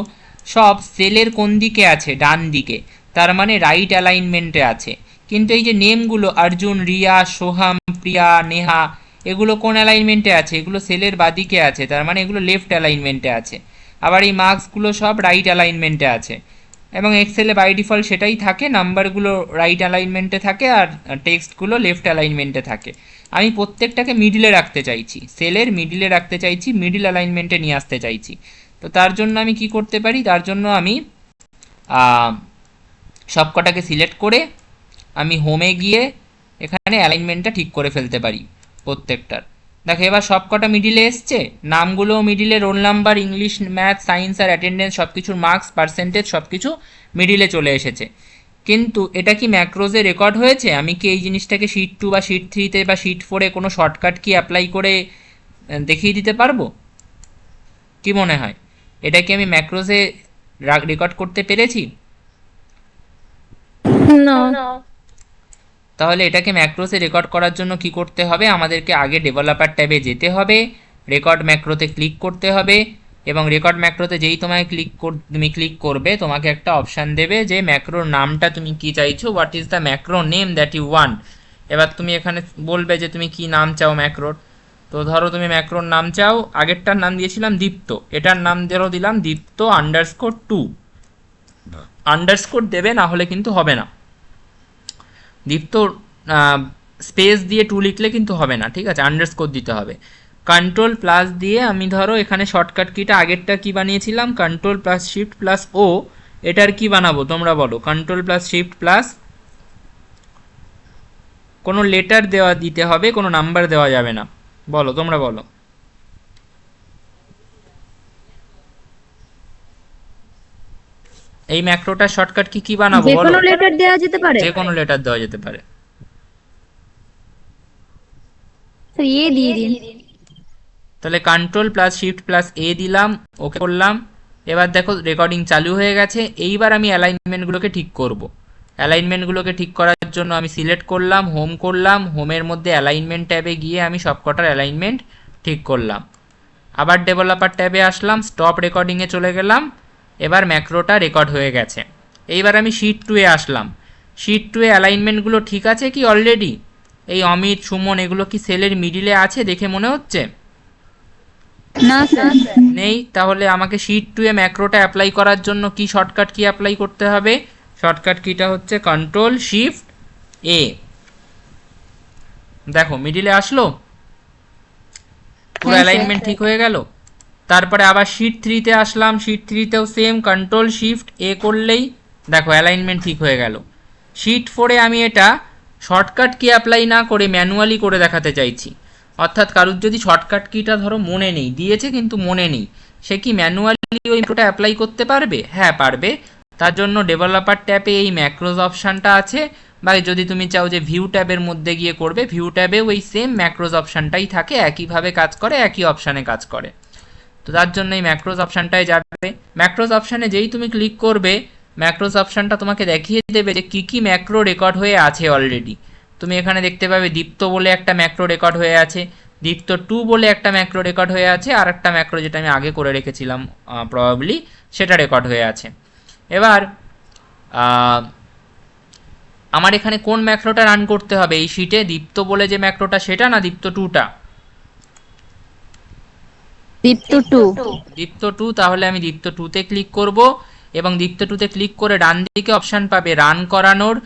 A: সব সেলের কোন দিকে আছে? ডান দিকে, তার মানে রাইট অ্যালাইনমেন্টে আছে। কিন্তু এই যে নেমগুলো অর্জুন, রিয়া, সোহাম, প্রিয়া, নেহা, এগুলো কোন অ্যালাইনমেন্টে আছে? এগুলো সেলের বাদিকে আছে, তার মানে এগুলো লেফট অ্যালাইনমেন্টে আছে। আবার এই মার্কসগুলো সব রাইট অ্যালাইনমেন্টে আছে, এবং এক্সেলে বাই ডিফল্ট সেটাই থাকে, নাম্বারগুলো রাইট অ্যালাইনমেন্টে থাকে আর টেক্সটগুলো লেফট অ্যালাইনমেন্টে থাকে। আমি প্রত্যেকটাকে মিডিলে রাখতে চাইছি, সেলের মিডিলে রাখতে চাইছি, মিডিল অ্যালাইনমেন্টে নিয়ে আসতে চাইছি। তো তার জন্য আমি কি করতে পারি? তার জন্য আমি সবকটাকে সিলেক্ট করে আমি হোমে গিয়ে এখানে অ্যালাইনমেন্টটা ঠিক করে ফেলতে পারি প্রত্যেকটার। দেখো এবার সবকটা মিডিলে এসছে, নামগুলোও মিডিলে, roll number, English, math, science আর অ্যাটেন্ডেন্স সব কিছুর মার্কস, পার্সেন্টেজ সব কিছু মিডিলে চলে এসেছে। কিন্তু এটা কি ম্যাক্রোজে রেকর্ড হয়েছে? আমি কি এই জিনিসটাকে শিট 2 বা শিট 3-তে বা শিট 4-এ কোনো শর্টকাট কি অ্যাপ্লাই করে দেখিয়ে দিতে পারবো? কি মনে হয়, এটা কি আমি ম্যাক্রোজে রেকর্ড করতে পেরেছি?
C: না।
A: তাহলে এটাকে ম্যাক্রোসে রেকর্ড করার জন্য কি করতে হবে? আমাদেরকে আগে ডেভেলপার ট্যাবে যেতে হবে, রেকর্ড ম্যাক্রোতে ক্লিক করতে হবে, এবং রেকর্ড ম্যাক্রোতে যেই তোমায় তুমি ক্লিক করবে তোমাকে একটা অপশান দেবে যে ম্যাক্রোর নামটা তুমি কি চাইছো, what is the macro name that you want. এবার তুমি এখানে বলবে যে তুমি কি নাম চাও ম্যাক্রোর। তো ধরো তুমি ম্যাক্রোর নাম চাও, আগেরটার নাম দিয়েছিলাম দীপ্ত, এটার নাম ধরো দিলাম দীপ্ত _2। আন্ডারস্কোর দেবে, না হলে কিন্তু হবে না। দীপ্ত স্পেস দিয়ে 2 লিখলে কিন্তু হবে না, ঠিক আছে, আন্ডারস্কোর দিতে হবে। কন্ট্রোল প্লাস দিয়ে আমি ধরো এখানে শর্টকাট কিটা আগেরটা কি বানিয়েছিলাম, কন্ট্রোল প্লাস শিফট প্লাস ও, এটার কি বানাবো তোমরা বলো? কন্ট্রোল প্লাস শিফট প্লাস কোনো লেটার দেওয়া দিতে হবে, কোনো নাম্বার দেওয়া যাবে না, বলো তোমরা বলো। এই ম্যাক্রোটার শর্টকাট কি বানাবো
B: যে
A: বলো?
B: কোনো লেটার দেওয়া যেতে পারে।
A: যে কোনো লেটার দেওয়া যেতে পারে।
B: স্যার এ দিয়ে দিন।
A: তাহলে কন্ট্রোল প্লাস শিফট প্লাস এ দিলাম, ওকে করলাম। এবার দেখো রেকর্ডিং চালু হয়ে গেছে। এইবার আমি অ্যালাইনমেন্টগুলোকে ঠিক করব। অ্যালাইনমেন্টগুলোকে ঠিক করার জন্য আমি সিলেক্ট করলাম, হোম করলাম, হোমের মধ্যে অ্যালাইনমেন্ট ট্যাবে গিয়ে আমি সবকটার অ্যালাইনমেন্ট ঠিক করলাম। আবার ডেভেলপার ট্যাবে আসলাম, স্টপ রেকর্ডিংয়ে চলে গেলাম। এবার ম্যাক্রোটা রেকর্ড হয়ে গেছে। এইবার আমি শিট 2-এ আসলাম। শিট 2-এ অ্যালাইনমেন্টগুলো ঠিক আছে কি অলরেডি? এই অমিত, সুমন এগুলো কি সেলের মিডিলে আছে দেখে মনে হচ্ছে?
B: না স্যার।
A: নেই। তাহলে আমাকে শিট 2-এ ম্যাক্রোটা অ্যাপ্লাই করার জন্য কি শর্টকাট কি অ্যাপ্লাই করতে হবে? শর্টকাট কিটা হচ্ছে কন্ট্রোল শিফট এ। দেখো মিডিলে আসলো, পুরো
B: হ্যাঁ,
A: অ্যালাইনমেন্ট ঠিক হয়ে গেল। তারপরে আবার শিট 3-তে আসলাম, শিট 3-তেও সেম কন্ট্রোল শিফট এ করলেই দেখো অ্যালাইনমেন্ট ঠিক হয়ে গেল। শিট 4-এ আমি এটা শর্টকাট কি অ্যাপ্লাই না করে ম্যানুয়ালি করে দেখাতে চাইছি। অর্থাৎ কারুর যদি শর্টকাট কিটা ধরো মনে নেই, দিয়েছে কিন্তু মনে নেই, সে কি ম্যানুয়ালি ওই ইনপুটটা অ্যাপ্লাই করতে পারবে? হ্যাঁ পারবে। তার জন্য ডেভেলপার ট্যাবে এই ম্যাক্রোজ অপশানটা আছে, বা যদি তুমি চাও যে ভিউ ট্যাবের মধ্যে গিয়ে করবে, ভিউ ট্যাবেও ওই সেম ম্যাক্রোজ অপশানটাই থাকে, একইভাবে কাজ করে, একই অপশানে কাজ করে। তো তার জন্য এই ম্যাক্রোজ অপশানটায় যাবে। ম্যাক্রোজ অপশানে যেই তুমি ক্লিক করবে, ম্যাক্রোজ অপশানটা তোমাকে দেখিয়ে দেবে যে কী ম্যাক্রো রেকর্ড হয়ে আছে অলরেডি। তুমি এখানে দেখতে পাবে দীপ্ত বলে একটা ম্যাক্রো রেকর্ড হয়ে আছে, দীপ্ত 2 বলে একটা ম্যাক্রো রেকর্ড হয়ে আছে, আর একটা ম্যাক্রো যেটা আমি আগে করে রেখেছিলাম প্রবাবলি সেটা রেকর্ড হয়ে আছে। এবার আমার এখানে কোন ম্যাক্রোটা রান করতে হবে এই শিটে? দীপ্ত বলে যে ম্যাক্রোটা সেটা, না দীপ্ত 2টা?
B: দীপ্ত 2।
A: দীপ্ত 2। তাহলে আমি দীপ্ত 2-তে ক্লিক করব, এবং দীপ্ত 2-তে ক্লিক করে ডান দিকে অপশান পাবে রান করানোর,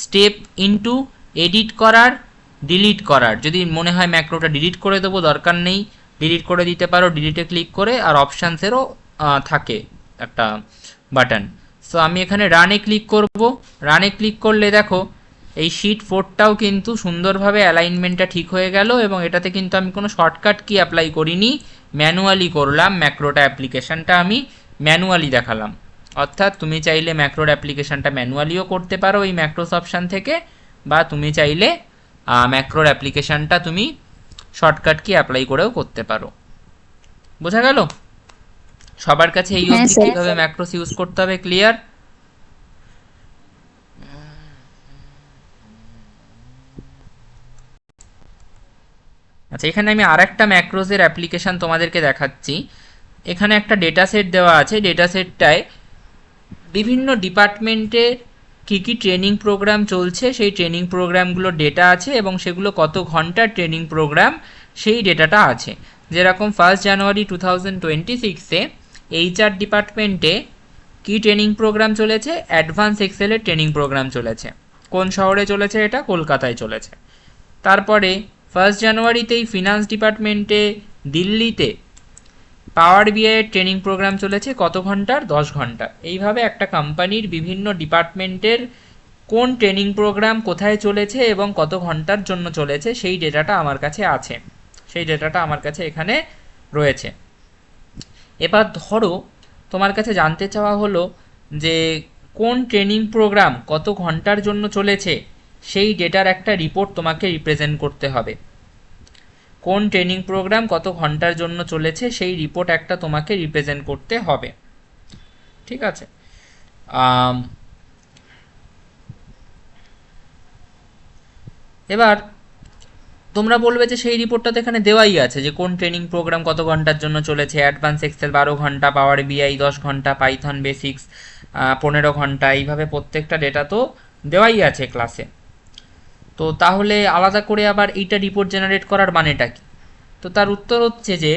A: স্টেপ ইনটু, এডিট করার, ডিলিট করার। যদি মনে হয় ম্যাক্রোটা ডিলিট করে দেবো, দরকার নেই, ডিলিট করে দিতে পারো ডিলিটে ক্লিক করে। আর অপশানসেরও থাকে একটা বাটন। সো আমি এখানে রানে ক্লিক করব। রানে ক্লিক করলে দেখো এই শিট 4টাও কিন্তু সুন্দরভাবে অ্যালাইনমেন্টটা ঠিক হয়ে গেল, এবং এটাতে কিন্তু আমি কোনো শর্টকাট কি অ্যাপ্লাই করিনি, ম্যানুয়ালি করলাম। ম্যাক্রোটা অ্যাপ্লিকেশানটা আমি ম্যানুয়ালি দেখালাম। অর্থাৎ তুমি চাইলে ম্যাক্রোর অ্যাপ্লিকেশানটা ম্যানুয়ালিও করতে পারো এই ম্যাক্রোস অপশান থেকে, বা তুমি চাইলে ম্যাক্রোর অ্যাপ্লিকেশানটা তুমি শর্টকাট কি অ্যাপ্লাই করেও করতে পারো। বোঝা গেল? সবার কাছে এই অবধি কীভাবে ম্যাক্রোস ইউজ করতে হবে ক্লিয়ার? আচ্ছা, এখানে আমি আর একটা ম্যাক্রোসের অ্যাপ্লিকেশান তোমাদেরকে দেখাচ্ছি। এখানে একটা ডেটা সেট দেওয়া আছে। ডেটা সেটটায় বিভিন্ন ডিপার্টমেন্টের কী ট্রেনিং প্রোগ্রাম চলছে সেই ট্রেনিং প্রোগ্রামগুলোর ডেটা আছে, এবং সেগুলো কত ঘন্টার ট্রেনিং প্রোগ্রাম সেই ডেটাটা আছে। যেরকম 1 জানুয়ারি 2026-এ HR ডিপার্টমেন্টে কি ট্রেনিং প্রোগ্রাম চলেছে? অ্যাডভান্স এক্সেলের ট্রেনিং প্রোগ্রাম চলেছে। কোন শহরে চলেছে? এটা কলকাতায় চলেছে। তারপরে 1 জানুয়ারিতেই ফিনান্স ডিপার্টমেন্টে দিল্লিতে পাওয়ার বিআই এর ট্রেনিং প্রোগ্রাম চলেছে কত ঘন্টার? 10 ঘন্টা। এইভাবে একটা কোম্পানির বিভিন্ন ডিপার্টমেন্টের কোন ট্রেনিং প্রোগ্রাম কোথায় চলেছে এবং কত ঘন্টার জন্য চলেছে সেই ডেটাটা আমার কাছে আছে, সেই ডেটাটা আমার কাছে এখানে রয়েছে। এবার ধরো তোমার কাছে জানতে চাওয়া হলো যে কোন ট্রেনিং প্রোগ্রাম কত ঘন্টার জন্য চলেছে, সেই ডেটার একটা রিপোর্ট তোমাকে রিপ্রেজেন্ট করতে হবে। কোন ট্রেনিং প্রোগ্রাম কত ঘন্টার জন্য চলেছে সেই রিপোর্ট একটা তোমাকে রিপ্রেজেন্ট করতে হবে, ঠিক আছে? এবার তোমরা বলবে যে সেই রিপোর্টটা তো এখানে দেওয়াই আছে যে কোন ট্রেনিং প্রোগ্রাম কত ঘন্টার জন্য চলেছে, অ্যাডভান্স এক্সেল 12 ঘন্টা, পাওয়ার বিআই 10 ঘন্টা, পাইথন বেসিক্স 15 ঘন্টা, এইভাবে প্রত্যেকটা ডেটা তো দেওয়াই আছে ক্লাসে। তো তাহলে আলাদা করে আবার এইটা রিপোর্ট জেনারেট করার মানেটা কি? তো তার উত্তর হচ্ছে যে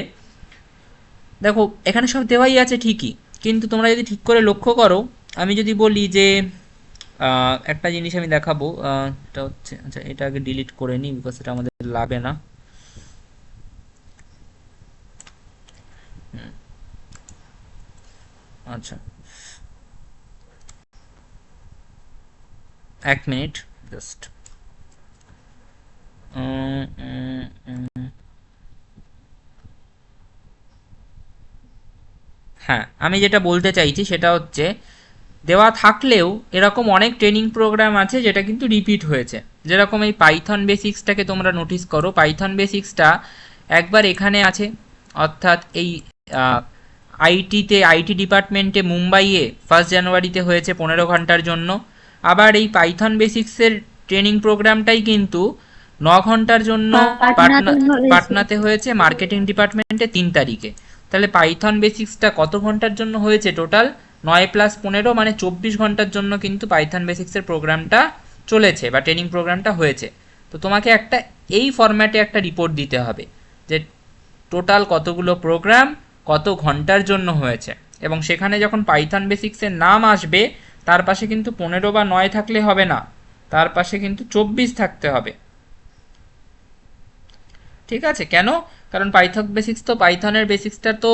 A: দেখো এখানে সব দেওয়াই আছে ঠিকই, কিন্তু তোমরা যদি ঠিক করে লক্ষ্য করো, আমি যদি বলি যে একটা জিনিস আমি দেখাবো, এটা হচ্ছে, আচ্ছা এটা আগে ডিলিট করে নিই বিকজ এটা আমাদের লাগবে না। আচ্ছা 1 মিনিট জাস্ট। হ্যাঁ, আমি যেটা বলতে চাইছি সেটা হচ্ছে দেওয়া থাকলেও এরকম অনেক ট্রেনিং প্রোগ্রাম আছে যেটা কিন্তু রিপিট হয়েছে। যেরকম এই পাইথন বেসিক্সটাকে তোমরা নোটিস করো, পাইথন বেসিক্সটা একবার এখানে আছে, অর্থাৎ এই আইটি ডিপার্টমেন্টে মুম্বাইয়ে 1 জানুয়ারিতে হয়েছে 15 ঘন্টার জন্য। আবার এই পাইথন বেসিক্সের ট্রেনিং প্রোগ্রামটাই কিন্তু 9 ঘন্টার জন্য পাটনাতে হয়েছে মার্কেটিং ডিপার্টমেন্টে 3 তারিখে। তাহলে পাইথন বেসিক্সটা কত ঘন্টার জন্য হয়েছে টোটাল? 9 + 15 মানে 24 ঘন্টার জন্য কিন্তু পাইথন বেসিক্সের প্রোগ্রামটা চলেছে বা ট্রেনিং প্রোগ্রামটা হয়েছে। তো তোমাকে একটা এই ফরম্যাটে একটা রিপোর্ট দিতে হবে যে টোটাল কতগুলো প্রোগ্রাম কত ঘন্টার জন্য হয়েছে, এবং সেখানে যখন পাইথন বেসিক্সের নাম আসবে তার পাশে কিন্তু 15 বা 9 থাকলে হবে না, তার পাশে কিন্তু 24 থাকতে হবে, ঠিক আছে? কেন? কারণ পাইথন বেসিক্স তো পাইথনের বেসিক্সটা তো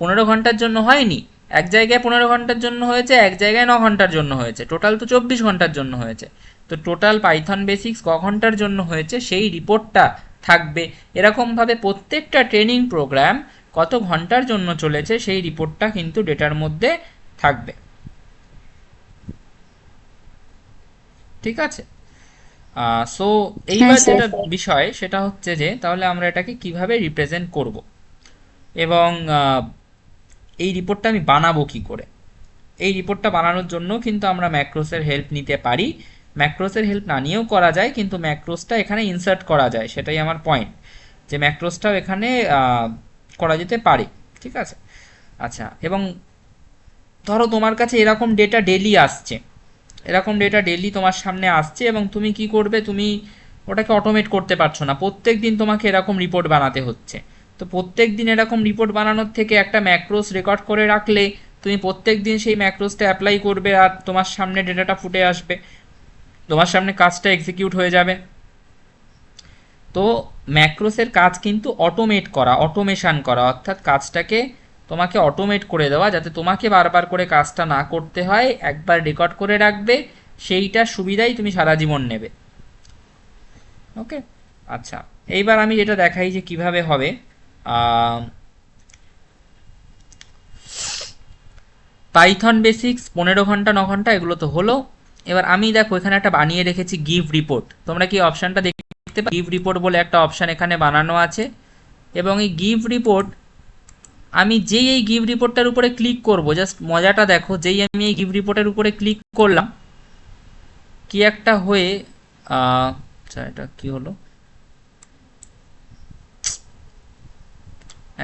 A: 15 ঘন্টার জন্য হয়নি, এক জায়গায় 15 ঘন্টার জন্য হয়েছে, এক জায়গায় 9 ঘন্টার জন্য হয়েছে, টোটাল তো 24 ঘন্টার জন্য হয়েছে। তো টোটাল পাইথন বেসিক্স ক ঘন্টার জন্য হয়েছে সেই রিপোর্টটা থাকবে। এরকমভাবে প্রত্যেকটা ট্রেনিং প্রোগ্রাম কত ঘন্টার জন্য চলেছে সেই রিপোর্টটা কিন্তু ডেটার মধ্যে থাকবে, ঠিক আছে? সো এইবার
B: হ্যাঁ স্যার।
A: যেটা বিষয় সেটা হচ্ছে যে তাহলে আমরা এটাকে কিভাবে রিপ্রেজেন্ট করব এবং এই রিপোর্টটা আমি বানাবো কি করে। এই রিপোর্টটা বানানোর জন্য কিন্তু আমরা ম্যাক্রোসের হেল্প নিতে পারি, ম্যাক্রোসের হেল্প না নিয়েও করা যায়, কিন্তু ম্যাক্রোসটা এখানে ইনসার্ট করা যায়, সেটাই আমার পয়েন্ট, যে ম্যাক্রোসটাও এখানে করা যেতে পারে, ঠিক আছে? আচ্ছা, এবং ধরো তোমার কাছে এরকম ডেটা ডেলি আসছে, এরকম ডেটা ডেলি তোমার সামনে আসছে এবং তুমি কি করবে, তুমি ওটাকে অটোমেট করতে পারছো না, প্রত্যেক দিন তোমাকে এরকম রিপোর্ট বানাতে হচ্ছে। তো প্রত্যেক দিন এরকম রিপোর্ট বানানোর থেকে একটা ম্যাক্রোস রেকর্ড করে রাখলে তুমি প্রত্যেক দিন সেই ম্যাক্রোসটা অ্যাপ্লাই করবে আর তোমার সামনে ডেটাটা ফুটে আসবে, তোমার সামনে কাজটা এক্সিকিউট হয়ে যাবে। তো ম্যাক্রোসের কাজ কিন্তু অটোমেট করা, অটোমেশন করা, অর্থাৎ কাজটাকে তোমাকে অটোমেট করে দেওয়া, যাতে তোমাকে বারবার করে কাজটা না করতে হয়, একবার রেকর্ড করে রাখবে, সেইটার সুবিধাই তুমি সারা জীবন নেবে। ওকে, আচ্ছা এইবার আমি যেটা দেখাই যে কিভাবে হবে। পাইথন বেসিক্স 15 ঘন্টা 9 ঘন্টা এগুলো তো হলো। এবার আমি দেখো এখানে একটা বানিয়ে রেখেছি গিভ রিপোর্ট, তোমরা কি অপশানটা দেখতে পাচ্ছ? গিভ রিপোর্ট বলে একটা অপশান এখানে বানানো আছে, এবং এই গিভ রিপোর্ট আমি যেই এই গিভ রিপোর্টটার উপরে ক্লিক করব, জাস্ট মজাটা দেখো, যেই আমি এই গিভ রিপোর্টের উপরে ক্লিক করলাম কি একটা হয়ে আচ্ছা এটা কি হলো,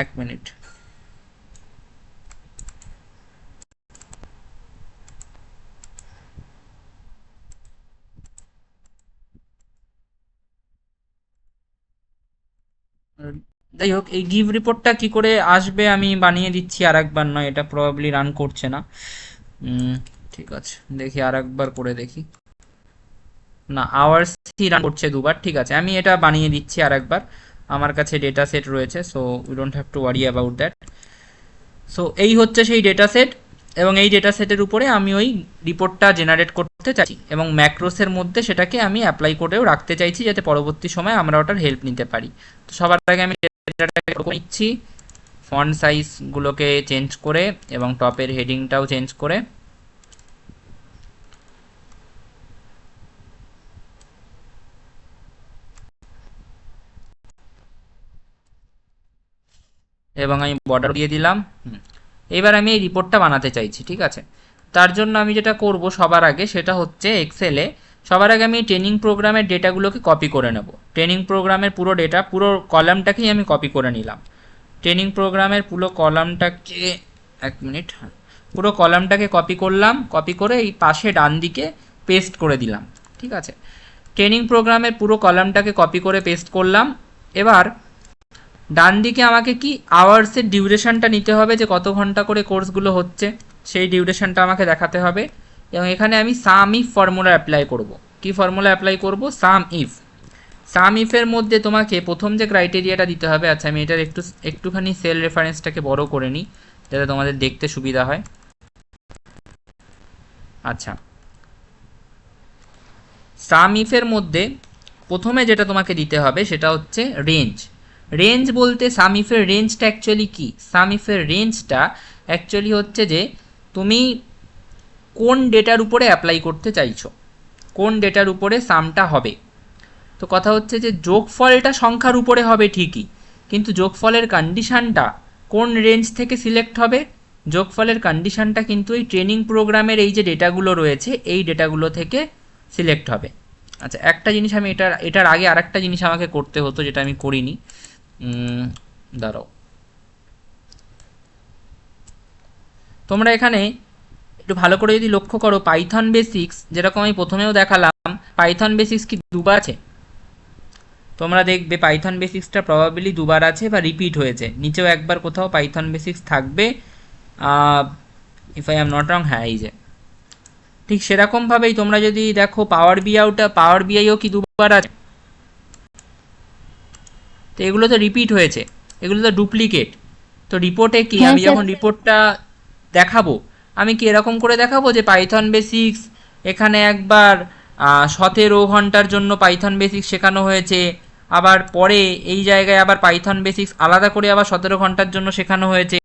A: 1 মিনিট। যাই হোক, এই গিভ রিপোর্টটা কি করে আসবে আমি বানিয়ে দিচ্ছি আর একবার, নয় এটা প্রবাবলি রান করছে না। ঠিক আছে, দেখি আর একবার করে দেখি, না আওয়ার্স রান করছে দুবার, ঠিক আছে আমি এটা বানিয়ে দিচ্ছি আর একবার, আমার কাছে ডেটা সেট রয়েছে, so we don't have to worry about that. So এই হচ্ছে সেই ডেটা সেট, এবং এই ডেটা সেটের উপরে আমি ওই রিপোর্টটা জেনারেট করতে চাইছি এবং ম্যাক্রোসের মধ্যে সেটাকে আমি অ্যাপ্লাই করেও রাখতে চাইছি যাতে পরবর্তী সময় আমরা ওটার হেল্প নিতে পারি। তো সবার আগে আমি ডেটাটাকে নিচ্ছি, ফন্ট সাইজগুলোকে চেঞ্জ করে এবং টপের হেডিংটাও চেঞ্জ করে। এবং আমি বর্ডার দিয়ে দিলাম। এবার আমি এই রিপোর্টটা বানাতে চাইছি, ঠিক আছে। তার জন্য আমি যেটা করব সবার আগে সেটা হচ্ছে এক্সেলে সবার আগে আমি ট্রেনিং প্রোগ্রামের ডেটাগুলোকে কপি করে নেব। ট্রেনিং প্রোগ্রামের পুরো ডেটা, পুরো কলামটাকেই আমি কপি করে নিলাম। ট্রেনিং প্রোগ্রামের পুরো কলামটাকে, এক মিনিট, পুরো কলামটাকে কপি করলাম, কপি করে এই পাশে ডান দিকে পেস্ট করে দিলাম, ঠিক আছে। ট্রেনিং প্রোগ্রামের পুরো কলামটাকে কপি করে পেস্ট করলাম। এবার ডান দিকে আমাকে কি আওয়ার্সের ডিউরেশনটা নিতে হবে, যে কত ঘন্টা করে কোর্সগুলো হচ্ছে সেই ডিউরেশনটা আমাকে দেখাতে হবে। এবং এখানে আমি সাম ইফ ফর্মুলা অ্যাপ্লাই করব। কি ফর্মুলা অ্যাপ্লাই করব? সাম ইফ। সাম ইফের মধ্যে তোমাকে প্রথম যে ক্রাইটেরিয়াটা দিতে হবে, আচ্ছা আমি এটার একটুখানি সেল রেফারেন্সটাকে বড় করে নিই যাতে তোমাদের দেখতে সুবিধা হয়। আচ্ছা, সাম ইফের মধ্যে প্রথমে যেটা তোমাকে দিতে হবে সেটা হচ্ছে রেঞ্জ। রেঞ্জ বলতে সাম ইফের রেঞ্জটা অ্যাকচুয়ালি কি? সাম ইফের রেঞ্জটা অ্যাকচুয়ালি হচ্ছে যে তুমি কোন ডেটার উপরে অ্যাপ্লাই করতে চাইছো, কোন ডেটার উপরে সামটা হবে। তো কথা হচ্ছে যে যোগফলটা সংখ্যার উপরে হবে ঠিকই, কিন্তু যোগফলের কন্ডিশানটা কোন রেঞ্জ থেকে সিলেক্ট হবে? যোগফলের কন্ডিশানটা কিন্তু এই ট্রেনিং প্রোগ্রামের এই যে ডেটাগুলো রয়েছে এই ডেটাগুলো থেকে সিলেক্ট হবে। আচ্ছা, একটা জিনিস আমি এটার আগে আরেকটা জিনিস আমাকে করতে হতো যেটা আমি করিনি। দাঁড়াও, তোমরা এখানে একটু ভালো করে যদি লক্ষ্য করো, পাইথন বেসিক্স যেরকম আমি প্রথমেও দেখালাম, পাইথন বেসিক্স কি দুবার আছে? তোমরা দেখবে পাইথন বেসিক্সটা প্রবাবিলি দুবার আছে বা রিপিট হয়েছে, নিচেও একবার কোথাও পাইথন বেসিক্স থাকবে, if I am not wrong, হ্যাঁ এই যে। ঠিক সেরকমভাবেই তোমরা যদি দেখো পাওয়ার বিআইও কি দুবার আছে? তো এগুলো তো রিপিট হয়েছে, এগুলো তো ডুপ্লিকেট। তো রিপোর্টে কি আমি যখন রিপোর্টটা দেখাবো, আমি কি এরকম করে দেখাবো যে পাইথন বেসিক্স এখানে একবার 17 ঘন্টার জন্য পাইথন বেসিক্স শেখানো হয়েছে, আবার পরে এই জায়গায় আবার পাইথন বেসিক্স আলাদা করে আবার 17 ঘন্টার জন্য শেখানো হয়েছে?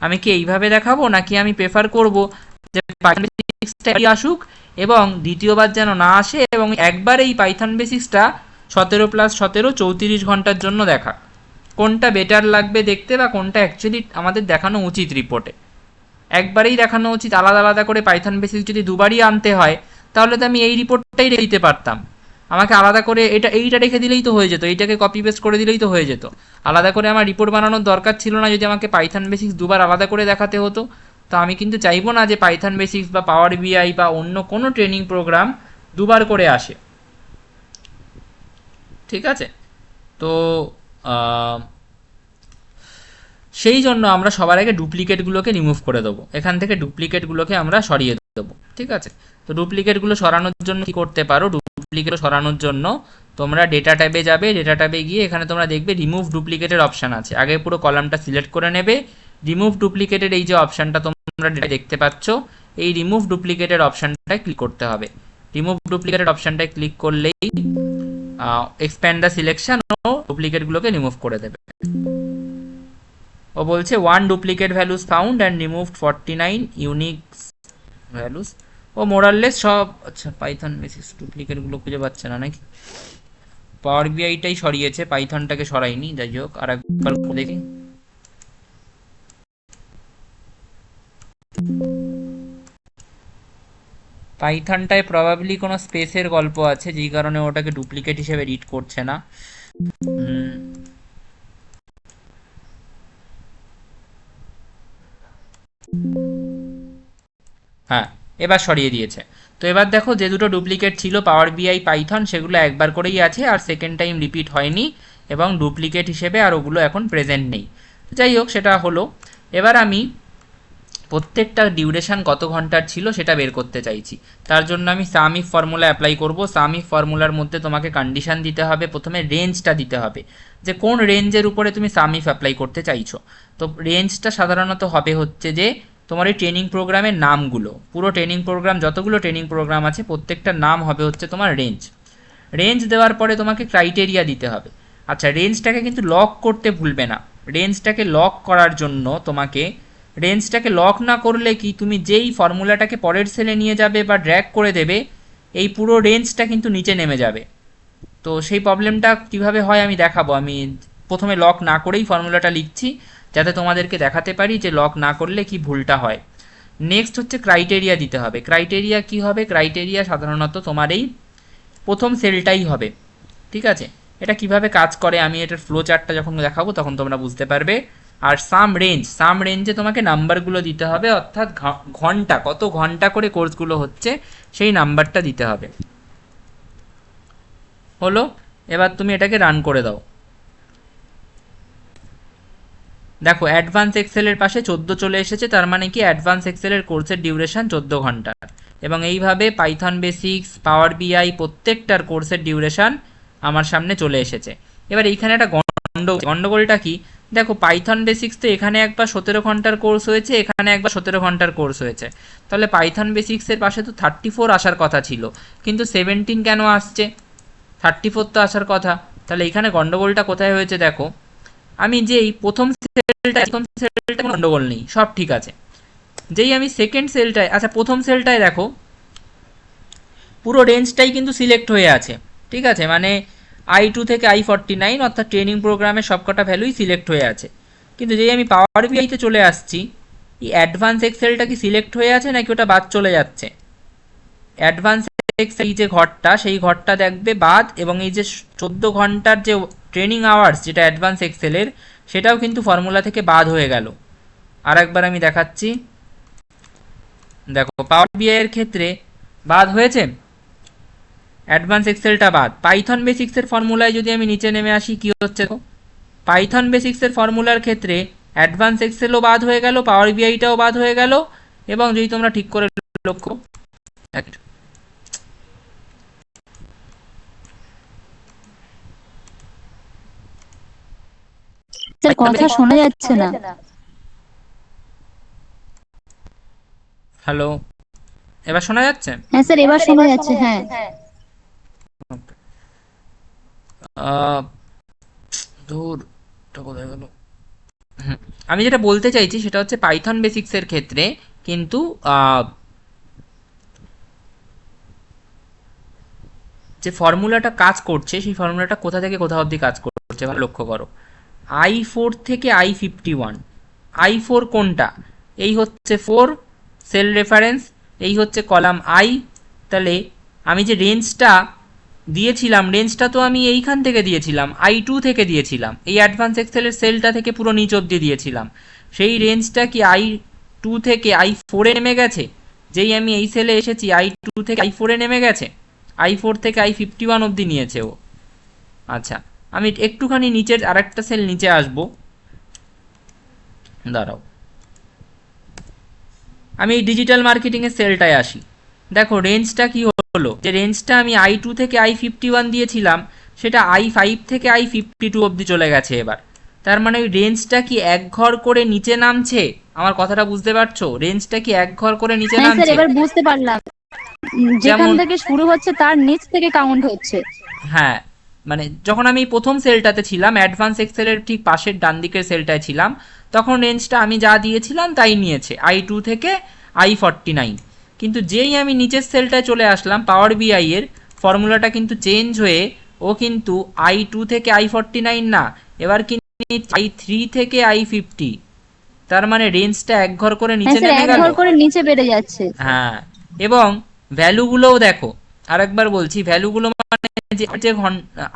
A: আমি কি এইভাবে দেখাবো, নাকি আমি প্রেফার করব যে পাইথন বেসিক্সটা আসুক এবং দ্বিতীয়বার যেন না আসে, এবং একবার এই পাইথন বেসিক্সটা 17+17 34 ঘন্টার জন্য দেখা? কোনটা বেটার লাগবে দেখতে, বা কোনটা অ্যাকচুয়ালি আমাদের দেখানো উচিত রিপোর্টে? একবারেই দেখানো উচিত? আলাদা আলাদা করে পাইথন বেসিক্স যদি দুবারই আনতে হয় তাহলে তো আমি এই রিপোর্টটাই রেখে দিতে পারতাম। আমাকে আলাদা করে এইটা রেখে দিলেই তো হয়ে যেত, এইটাকে কপি পেস্ট করে দিলেই তো হয়ে যেত। আলাদা করে আমার রিপোর্ট বানানোর দরকার ছিল না যদি আমাকে পাইথন বেসিক্স দুবার আলাদা করে দেখাতে হতো। তো আমি কিন্তু চাইবো না যে পাইথন বেসিক্স বা পাওয়ার বিআই বা অন্য কোনো ট্রেনিং প্রোগ্রাম দুবার করে আসে, ঠিক আছে। তো সেই জন্য আমরা সবার আগে ডুপ্লিকেটগুলোকে রিমুভ করে দেবো, এখান থেকে ডুপ্লিকেটগুলোকে আমরা সরিয়ে দেবো, ঠিক আছে। তো ডুপ্লিকেটগুলো সরানোর জন্য কি করতে পারো? ডুপ্লিকেট সরানোর জন্য তোমরা ডেটা ট্যাবে যাবে, ডেটা ট্যাবে গিয়ে এখানে তোমরা দেখবে রিমুভ ডুপ্লিকেটের অপশান আছে। আগে পুরো কলামটা সিলেক্ট করে নেবে, রিমুভ ডুপ্লিকেটের এই যে অপশানটা তোমরা দেখতে পাচ্ছ, এই রিমুভ ডুপ্লিকেটের অপশানটায় ক্লিক করতে হবে। রিমুভ ডুপ্লিকেটের অপশানটায় ক্লিক করলেই এক্সপ্যান্ড দ্য সিলেকশন ও ডুপ্লিকেটগুলোকে রিমুভ করে দেবে। ও বলছে 1 duplicate values found and removed 49 unique values. ও মোরাললেস সব, আচ্ছা পাইথন বেসিক্স ডুপ্লিকেটগুলো খুঁজে পাচ্ছে না নাকি? পাওয়ার বিআইটাই সরিয়েছে, পাইথনটাকে সরাইনি। যাই হোক, আর একবার দেখি। পাইথনটায় প্রবাবলি কোনো স্পেসের গল্প আছে, যেই কারণে ওটাকে ডুপ্লিকেট হিসেবে রিড করছে না। হ্যাঁ, এবার সরিয়ে দিয়েছে। তো এবার দেখো যে দুটো ডুপ্লিকেট ছিল পাওয়ার বিআই পাইথন, সেগুলো একবার করেই আছে আর সেকেন্ড টাইম রিপিট হয়নি, এবং ডুপ্লিকেট হিসেবে আর ওগুলো এখন প্রেজেন্ট নেই। যাই হোক, সেটা হলো। এবার আমি প্রত্যেকটা ডিউরেশন কত ঘন্টার ছিল সেটা বের করতে চাইছি। তার জন্য আমি সাম ইফ ফর্মুলা অ্যাপ্লাই করব। সাম ইফ ফর্মুলার মধ্যে তোমাকে কন্ডিশন দিতে হবে, প্রথমে রেঞ্জটা দিতে হবে যে কোন রেঞ্জের উপরে তুমি সাম ইফ অ্যাপ্লাই করতে চাইছো। তো রেঞ্জটা সাধারণত হবে হচ্ছে যে তোমার এই ট্রেনিং প্রোগ্রামের নামগুলো, পুরো ট্রেনিং প্রোগ্রাম যতগুলো ট্রেনিং প্রোগ্রাম আছে প্রত্যেকটার নাম হবে হচ্ছে তোমার রেঞ্জ। রেঞ্জ দেওয়ার পরে তোমাকে ক্রাইটেরিয়া দিতে হবে। আচ্ছা, রেঞ্জটাকে কিন্তু লক করতে ভুলবে না। রেঞ্জটাকে লক করার জন্য তোমাকে, রেঞ্জটাকে লক না করলে কি তুমি যেই ফর্মুলাটাকে পরের সেলে নিয়ে যাবে বা ড্র্যাগ করে দেবে, এই পুরো রেঞ্জটা কিন্তু নিচে নেমে যাবে। তো সেই প্রবলেমটা কিভাবে হয় আমি দেখাবো। আমি প্রথমে লক না করেই ফর্মুলাটা লিখছি যাতে তোমাদেরকে দেখাতে পারি যে লক না করলে কি ভুলটা হয়। নেক্সট হচ্ছে ক্রাইটেরিয়া দিতে হবে। ক্রাইটেরিয়া কি হবে? ক্রাইটেরিয়া সাধারণত তোমার এই প্রথম সেলটাই হবে। ঠিক আছে, এটা কিভাবে কাজ করে আমি এটার ফ্লো চার্টটা যখন দেখাবো তখন তোমরা বুঝতে পারবে। আর সাম রেঞ্জ, সাম রেঞ্জে তোমাকে নাম্বারগুলো দিতে হবে, অর্থাৎ ঘন্টা, কত ঘন্টা করে কোর্সগুলো হচ্ছে সেই নাম্বারটা দিতে হবে। হলো, এবার তুমি এটাকে রান করে দাও। দেখো অ্যাডভান্স এক্সেলের পাশে 14 চলে এসেছে, তার মানে কি অ্যাডভান্স এক্সেলের কোর্সের ডিউরেশন 14 ঘন্টা। এবং এইভাবে পাইথন বেসিক্স, পাওয়ার বিআই প্রত্যেকটার কোর্সের ডিউরেশন আমার সামনে চলে এসেছে। এবার এইখানে একটা গন্ডগোলটা কি, দেখো পাইথন বেসিক্স তো এখানে একবার 17 ঘন্টার কোর্স হয়েছে, এখানে একবার 17 ঘন্টার কোর্স হয়েছে, তাহলে পাইথন বেসিক্সের পাশে তো 34 আসার কথা ছিল, কিন্তু 17 কেন আসছে? 34 তো আসার কথা। তাহলে এখানে গন্ডগোলটা কোথায় হয়েছে দেখো, আমি যেই প্রথম সেলটা কোনো গন্ডগোল নেই, সব ঠিক আছে। যেই আমি সেকেন্ড সেলটায়, আচ্ছা প্রথম সেলটায় দেখো পুরো রেঞ্জটাই কিন্তু সিলেক্ট হয়ে আছে। ঠিক আছে, মানে i2 থেকে i49 অর্থাৎ ট্রেনিং প্রোগ্রামের সবকটা ভ্যালুই সিলেক্ট হয়ে আছে। কিন্তু যেই আমি পাওয়ার বিআইতে চলে আসছি, এই অ্যাডভান্স এক্সেলটা কি সিলেক্ট হয়ে আছে নাকি ওটা বাদ চলে যাচ্ছে? অ্যাডভান্স এক্সেল এই যে ঘরটা, সেই ঘরটা দেখবে বাদ, এবং এই যে 14 ঘন্টার যে ট্রেনিং আওয়ার্স যেটা অ্যাডভান্স এক্সেলের, সেটাও কিন্তু ফর্মুলা থেকে বাদ হয়ে গেল। আর একবার আমি দেখাচ্ছি, দেখো পাওয়ার বিআই এর ক্ষেত্রে বাদ হয়েছে, অ্যাডভান্স এক্সেলটা বাদ। পাইথন বেসিক্সের ফর্মুলায় যদি আমি নিচে নেমে আসি কি হচ্ছে, পাইথন বেসিক্সের ফর্মুলার ক্ষেত্রে অ্যাডভান্স এক্সেলও বাদ হয়ে গেল, পাওয়ার বিআইটাও বাদ হয়ে গেল। এবং যদি তোমরা ঠিক করে লক্ষ্য,
B: স্যার কথা শোনা যাচ্ছে না।
A: হ্যালো, এবার শোনা যাচ্ছে?
B: হ্যাঁ স্যার, এবার শোনা যাচ্ছে। হ্যাঁ
A: ধুর, এটা কোথায় গেল? আমি যেটা বলতে চাইছি সেটা হচ্ছে পাইথন বেসিক্সের ক্ষেত্রে কিন্তু যে ফর্মুলাটা কাজ করছে সেই ফর্মুলাটা কোথা থেকে কোথা অবধি কাজ করছে ভালো লক্ষ্য করো। i4 থেকে i51, i4 কোনটা? এই হচ্ছে 4 সেল রেফারেন্স, এই হচ্ছে কলাম i। তাহলে আমি যে রেঞ্জটা দিয়েছিলাম, রেঞ্জটা তো আমি এইখান থেকে দিয়েছিলাম, i2 থেকে দিয়েছিলাম, এই অ্যাডভান্স এক্সেলের সেলটা থেকে পুরো নিচ অবধি দিয়েছিলাম। সেই রেঞ্জটা কি i2 থেকে i4 এ নেমে গেছে? যেই আমি এই সেলে এসেছি i2 থেকে i4 এ নেমে গেছে, i4 থেকে i51 অবধি নিয়েছে ও। আচ্ছা, আমি একটুখানি নিচের আরেকটা সেল নিচে আসবো, দাঁড়াও, আমি এই ডিজিটাল মার্কেটিংয়ের সেলটায় আসি। দেখো রেঞ্জটা কি হলো, যে রেঞ্জটা আমি i2 থেকে i51 দিয়েছিলাম সেটা i5 থেকে i52 অবধি চলে গেছে এবার। তার মানে ওই রেঞ্জটা কি এক ঘর করে নিচে নামছে? আমার কথাটা বুঝতে পারছো? রেঞ্জটা কি এক ঘর করে নিচে
B: হ্যাঁ স্যার,
A: নামছে?
B: এবার বুঝতে পারলাম। যেখান
A: যেমন,
B: থেকে শুরু হচ্ছে তার নিচ থেকে কাউন্ট হচ্ছে।
A: হ্যাঁ, মানে যখন আমি প্রথম সেলটাতে ছিলাম, অ্যাডভান্স এক্সেলের ঠিক পাশের ডান দিকের সেলটায় ছিলাম, তখন রেঞ্জটা আমি যা দিয়েছিলাম তাই নিয়েছে, i2 থেকে i49। কিন্তু যেই আমি নিচের সেলটায় চলে আসলাম, পাওয়ার বিআই এর ফর্মুলাটা কিন্তু চেঞ্জ হয়ে ও কিন্তু i2 থেকে i49 না, এবার কিন্তু i3 থেকে i50। তার মানে রেঞ্জটা এক ঘর করে
B: হ্যাঁ
A: নিচে
B: স্যার,
A: নেমে
B: এক
A: গেল।
B: ঘর করে নিচে বেড়ে যাচ্ছে।
A: হ্যাঁ, এবং ভ্যালুগুলোও দেখো, আরেকবার বলছি, ভ্যালুগুলো মানে যে যে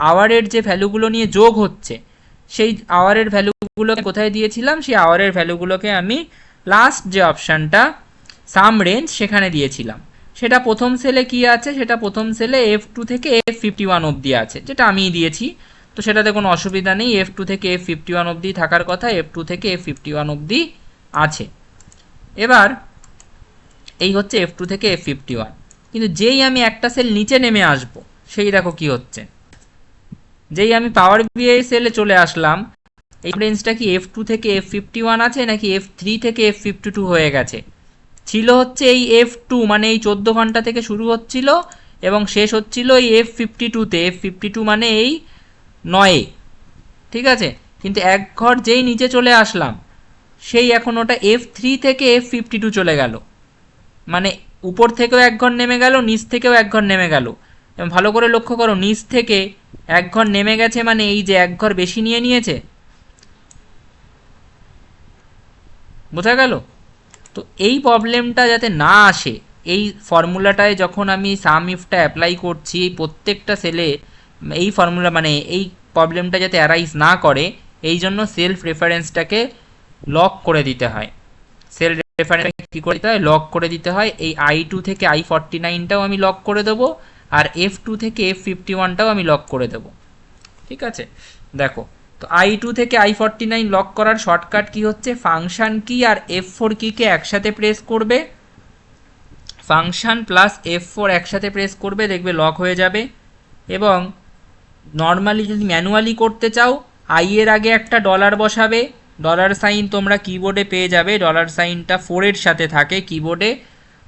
A: আওয়ারের যে ভ্যালুগুলো নিয়ে যোগ হচ্ছে, সেই আওয়ারের ভ্যালুগুলো কোথায় দিয়েছিলাম, সেই আওয়ারের ভ্যালুগুলোকে আমি লাস্ট যে অপশানটা সাম রেঞ্জ সেখানে দিয়েছিলাম। সেটা প্রথম সেলে কি আছে, সেটা প্রথম সেলে F2 থেকে F51 অবধি আছে, যেটা আমি দিয়েছি। তো সেটাতে কোনো অসুবিধা নেই, F2 থেকে F51 অবধি থাকার কথা, F2 থেকে F51 অবধি আছে। এবার এই হচ্ছে F2 থেকে F51। কিন্তু যেই আমি একটা সেল নিচে নেমে আসব, সেই দেখো কি হচ্ছে, যেই আমি পাওয়ার বিআই সেলে চলে আসলাম, এই রেঞ্জটা কি F2 থেকে F51 আছে নাকি F3 থেকে F52 হয়ে গেছে? ছিল হচ্ছে এই F2, মানে এই 14 ঘন্টা থেকে শুরু হচ্ছিল এবং শেষ হচ্ছিল এই F52 তে। F52 মানে এই 9-এ, ঠিক আছে? কিন্তু এক ঘর যেই নিচে চলে আসলাম, সেই এখন ওটা F3 থেকে F52 চলে গেল, মানে উপর থেকেও এক ঘর নেমে গেল, নিচ থেকেও এক ঘর নেমে গেল। এবং ভালো করে লক্ষ্য করো, নিচ থেকে এক ঘর নেমে গেছে মানে এই যে এক ঘর বেশি নিয়ে নিয়েছে, বোঝা গেল? তো এই প্রবলেমটা যাতে না আসে, এই ফর্মুলাটায় যখন আমি সাম ইফটা অ্যাপ্লাই করছি এই প্রত্যেকটা সেলে, এই ফর্মুলা মানে এই প্রবলেমটা যাতে অ্যারাইজ না করে, এই জন্য সেলফ রেফারেন্সটাকে লক করে দিতে হয়। সেল রেফারেন্স কী করে দিতে হয়? লক করে দিতে হয়। এই I2 থেকে I49টাও আমি লক করে দেবো, আর F2 থেকে F51টাও আমি লক করে দেবো, ঠিক আছে? দেখো, তো I2 থেকে I49 লক করার শর্টকাট কি হচ্ছে? ফাংশন কি আর F4 কিকে একসাথে প্রেস করবে, ফাংশন প্লাস F4 একসাথে প্রেস করবে, দেখবে লক হয়ে যাবে। এবং নর্মালি যদি ম্যানুয়ালি করতে চাও, I এর আগে একটা ডলার বসাবে, ডলার সাইন তোমরা কিবোর্ডে পেয়ে যাবে, ডলার সাইনটা 4 এর সাথে থাকে কিবোর্ডে,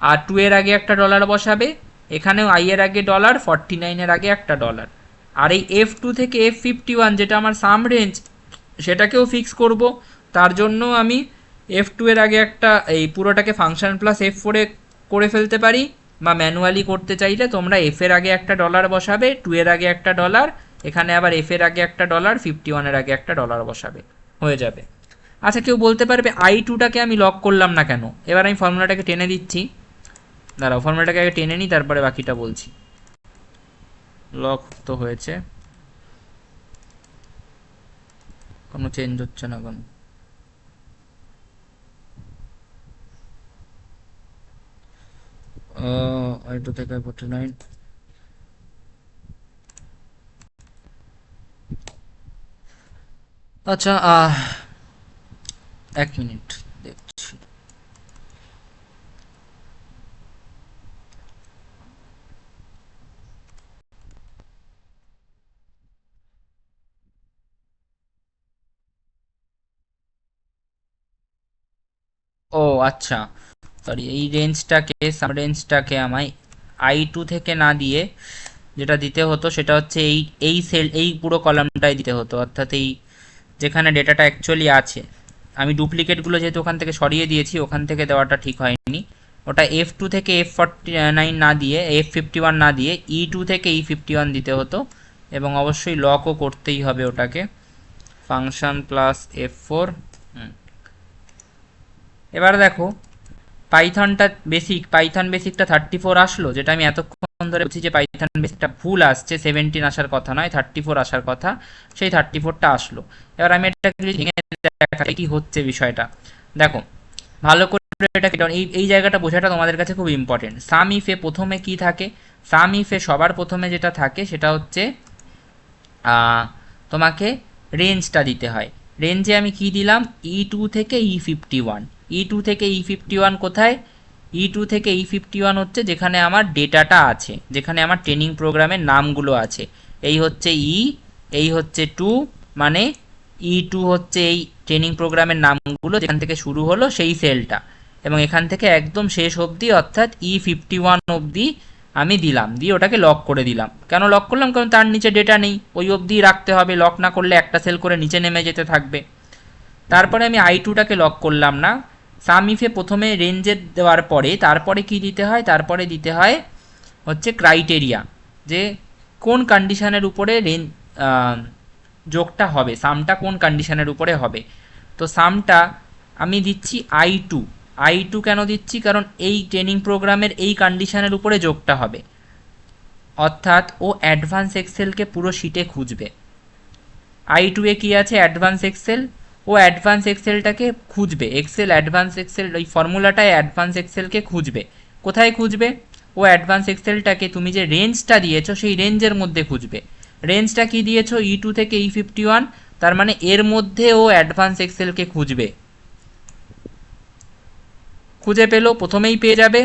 A: আর 2 এর আগে একটা ডলার বসাবে, এখানেও I এর আগে ডলার, 49 এর আগে একটা ডলার। আর এই F2 থেকে F51 যেটা আমার সাম রেঞ্জ, সেটাকেও ফিক্স করব। তার জন্য আমি F2 এর আগে একটা, এই পুরোটাকে ফাংশন প্লাস F4 এ করে ফেলতে পারি, বা ম্যানুয়ালি করতে চাইলে তোমরা F এর আগে একটা ডলার বসাবে, 2 এর আগে একটা ডলার, এখানে আবার F এর আগে একটা ডলার, 51 এর আগে একটা ডলার বসাবে, হয়ে যাবে। আচ্ছা, কেউ বলতে পারবে I2টাকে আমি লক করলাম না কেন? এবার আমি ফর্মুলাটাকে টেনে দিচ্ছি, দাঁড়াও ফর্মুলাটাকে আগে টেনে নিই, তারপরে বাকিটা বলছি। লক তো হয়েছে, কোনো চেঞ্জ হচ্ছে না কোনো। I2 থেকে 49, আচ্ছা 1 মিনিট দেখছি। ও আচ্ছা, সরি, এই রেঞ্জটাকে, সাব রেঞ্জটাকে আমায় I2 থেকে না দিয়ে যেটা দিতে হতো সেটা হচ্ছে এই এই সেল, এই পুরো কলামটাই দিতে হতো, অর্থাৎ এই যেখানে ডেটাটা অ্যাকচুয়ালি আছে। আমি ডুপ্লিকেটগুলো যেহেতু ওখান থেকে সরিয়ে দিয়েছি, ওখান থেকে দেওয়াটা ঠিক হয়নি। ওটা F2 থেকে F49 না দিয়ে, F51 না দিয়ে E2 থেকে E51 দিতে হতো, এবং অবশ্যই লকও করতেই হবে ওটাকে, ফাংশন প্লাস F4। এবার দেখো, পাইথনটা বেসিক, পাইথন বেসিকটা 34 আসলো, যেটা আমি এতক্ষণ ধরে বলছি যে পাইথন বেসিকটা ভুল আসছে, 17 আসার কথা নয়, 34 আসার কথা, সেই 34টা আসলো। এবার আমি এটা ভেঙে দেখাই কি হচ্ছে বিষয়টা। দেখো ভালো করে, এটা এই জায়গাটা বোঝাটা তোমাদের কাছে খুব ইম্পর্টেন্ট। সাম ইফে প্রথমে কি থাকে? সাম ইফে সবার প্রথমে যেটা থাকে সেটা হচ্ছে তোমাকে রেঞ্জটা দিতে হয়। রেঞ্জে আমি কি দিলাম? E2 থেকে E51। E2 থেকে E51 কোথায়? E2 থেকে E51 হচ্ছে যেখানে আমার ডেটাটা আছে, যেখানে আমার ট্রেনিং প্রোগ্রামের নামগুলো আছে। এই হচ্ছে E, এই হচ্ছে 2, মানে E2 হচ্ছে এই ট্রেনিং প্রোগ্রামের নামগুলো যেখান থেকে শুরু হলো সেই সেলটা, এবং এখান থেকে একদম শেষ অবধি অর্থাৎ E51 অবধি আমি দিলাম, দিয়ে ওটাকে লক করে দিলাম। কেন লক করলাম? কারণ তার নিচে ডেটা নেই, ওই অবধি রাখতে হবে, লক না করলে একটা সেল করে নিচে নেমে যেতে থাকবে। তারপরে আমি I2টাকে লক করলাম না। সাম ইফে প্রথমে রেঞ্জের দেওয়ার পরে তারপরে কি দিতে হয়? তারপরে দিতে হয় হচ্ছে ক্রাইটেরিয়া, যে কোন কন্ডিশনের উপরে রেঞ্জ যোগটা হবে, সামটা কোন কন্ডিশনের উপরে হবে। তো সামটা আমি দিচ্ছি I2। I2 কেন দিচ্ছি? কারণ এই ট্রেনিং প্রোগ্রামের এই কন্ডিশনের উপরে যোগটা হবে, অর্থাৎ ও অ্যাডভান্স এক্সেলকে পুরো শিটে খুঁজবে। I2 এ কি আছে? Advance Excel. ও অ্যাডভান্স এক্সেলটাকে খুঁজবে, এক্সেল অ্যাডভান্স এক্সেল, ওই ফর্মুলাটায় অ্যাডভান্স এক্সেলকে খুঁজবে। কোথায় খুঁজবে? ও অ্যাডভান্স এক্সেলটাকে তুমি যে রেঞ্জটা দিয়েছো সেই রেঞ্জের মধ্যে খুঁজবে। রেঞ্জটা কি দিয়েছো? E2 থেকে E51, তার মানে এর মধ্যে ও অ্যাডভান্স এক্সেলকে খুঁজবে। খুঁজে পেলো, প্রথমেই পেয়ে যাবে।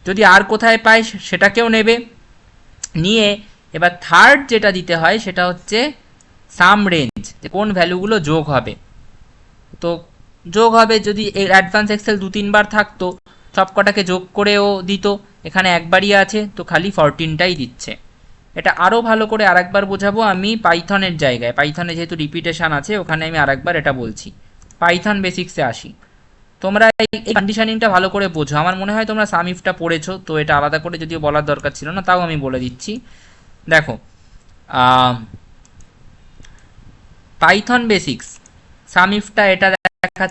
A: যদি আর কোথায় পায় সেটাকেও নেবে, নিয়ে এবার থার্ড যেটা দিতে হয় সেটা হচ্ছে সাম রেঞ্জ। যে কোন ভ্যালুগুলো যোগ হবে। তো যোগ হবে, যদি এই অ্যাডভান্স এক্সেল 2-3 বার থাকতো, সব কটাকে যোগ করেও দিত, এখানে একবারই আছে তো খালি 14টাই দিচ্ছে। এটা আরও ভালো করে আরেকবার বোঝাবো আমি পাইথনের জায়গায়, পাইথনে যেহেতু রিপিটেশান আছে ওখানে আমি আরেকবার এটা বলছি। পাইথন বেসিক্সে আসি। তোমরা এই কন্ডিশনিংটা ভালো করে বোঝো, আমার মনে হয় তোমরা সাম ইফটা পড়েছো, তো এটা আলাদা করে যদিও বলার দরকার ছিল না, তাও আমি বলে দিচ্ছি। দেখো পাইথন বেসিক্স সাম ইফটা এটা দেখা,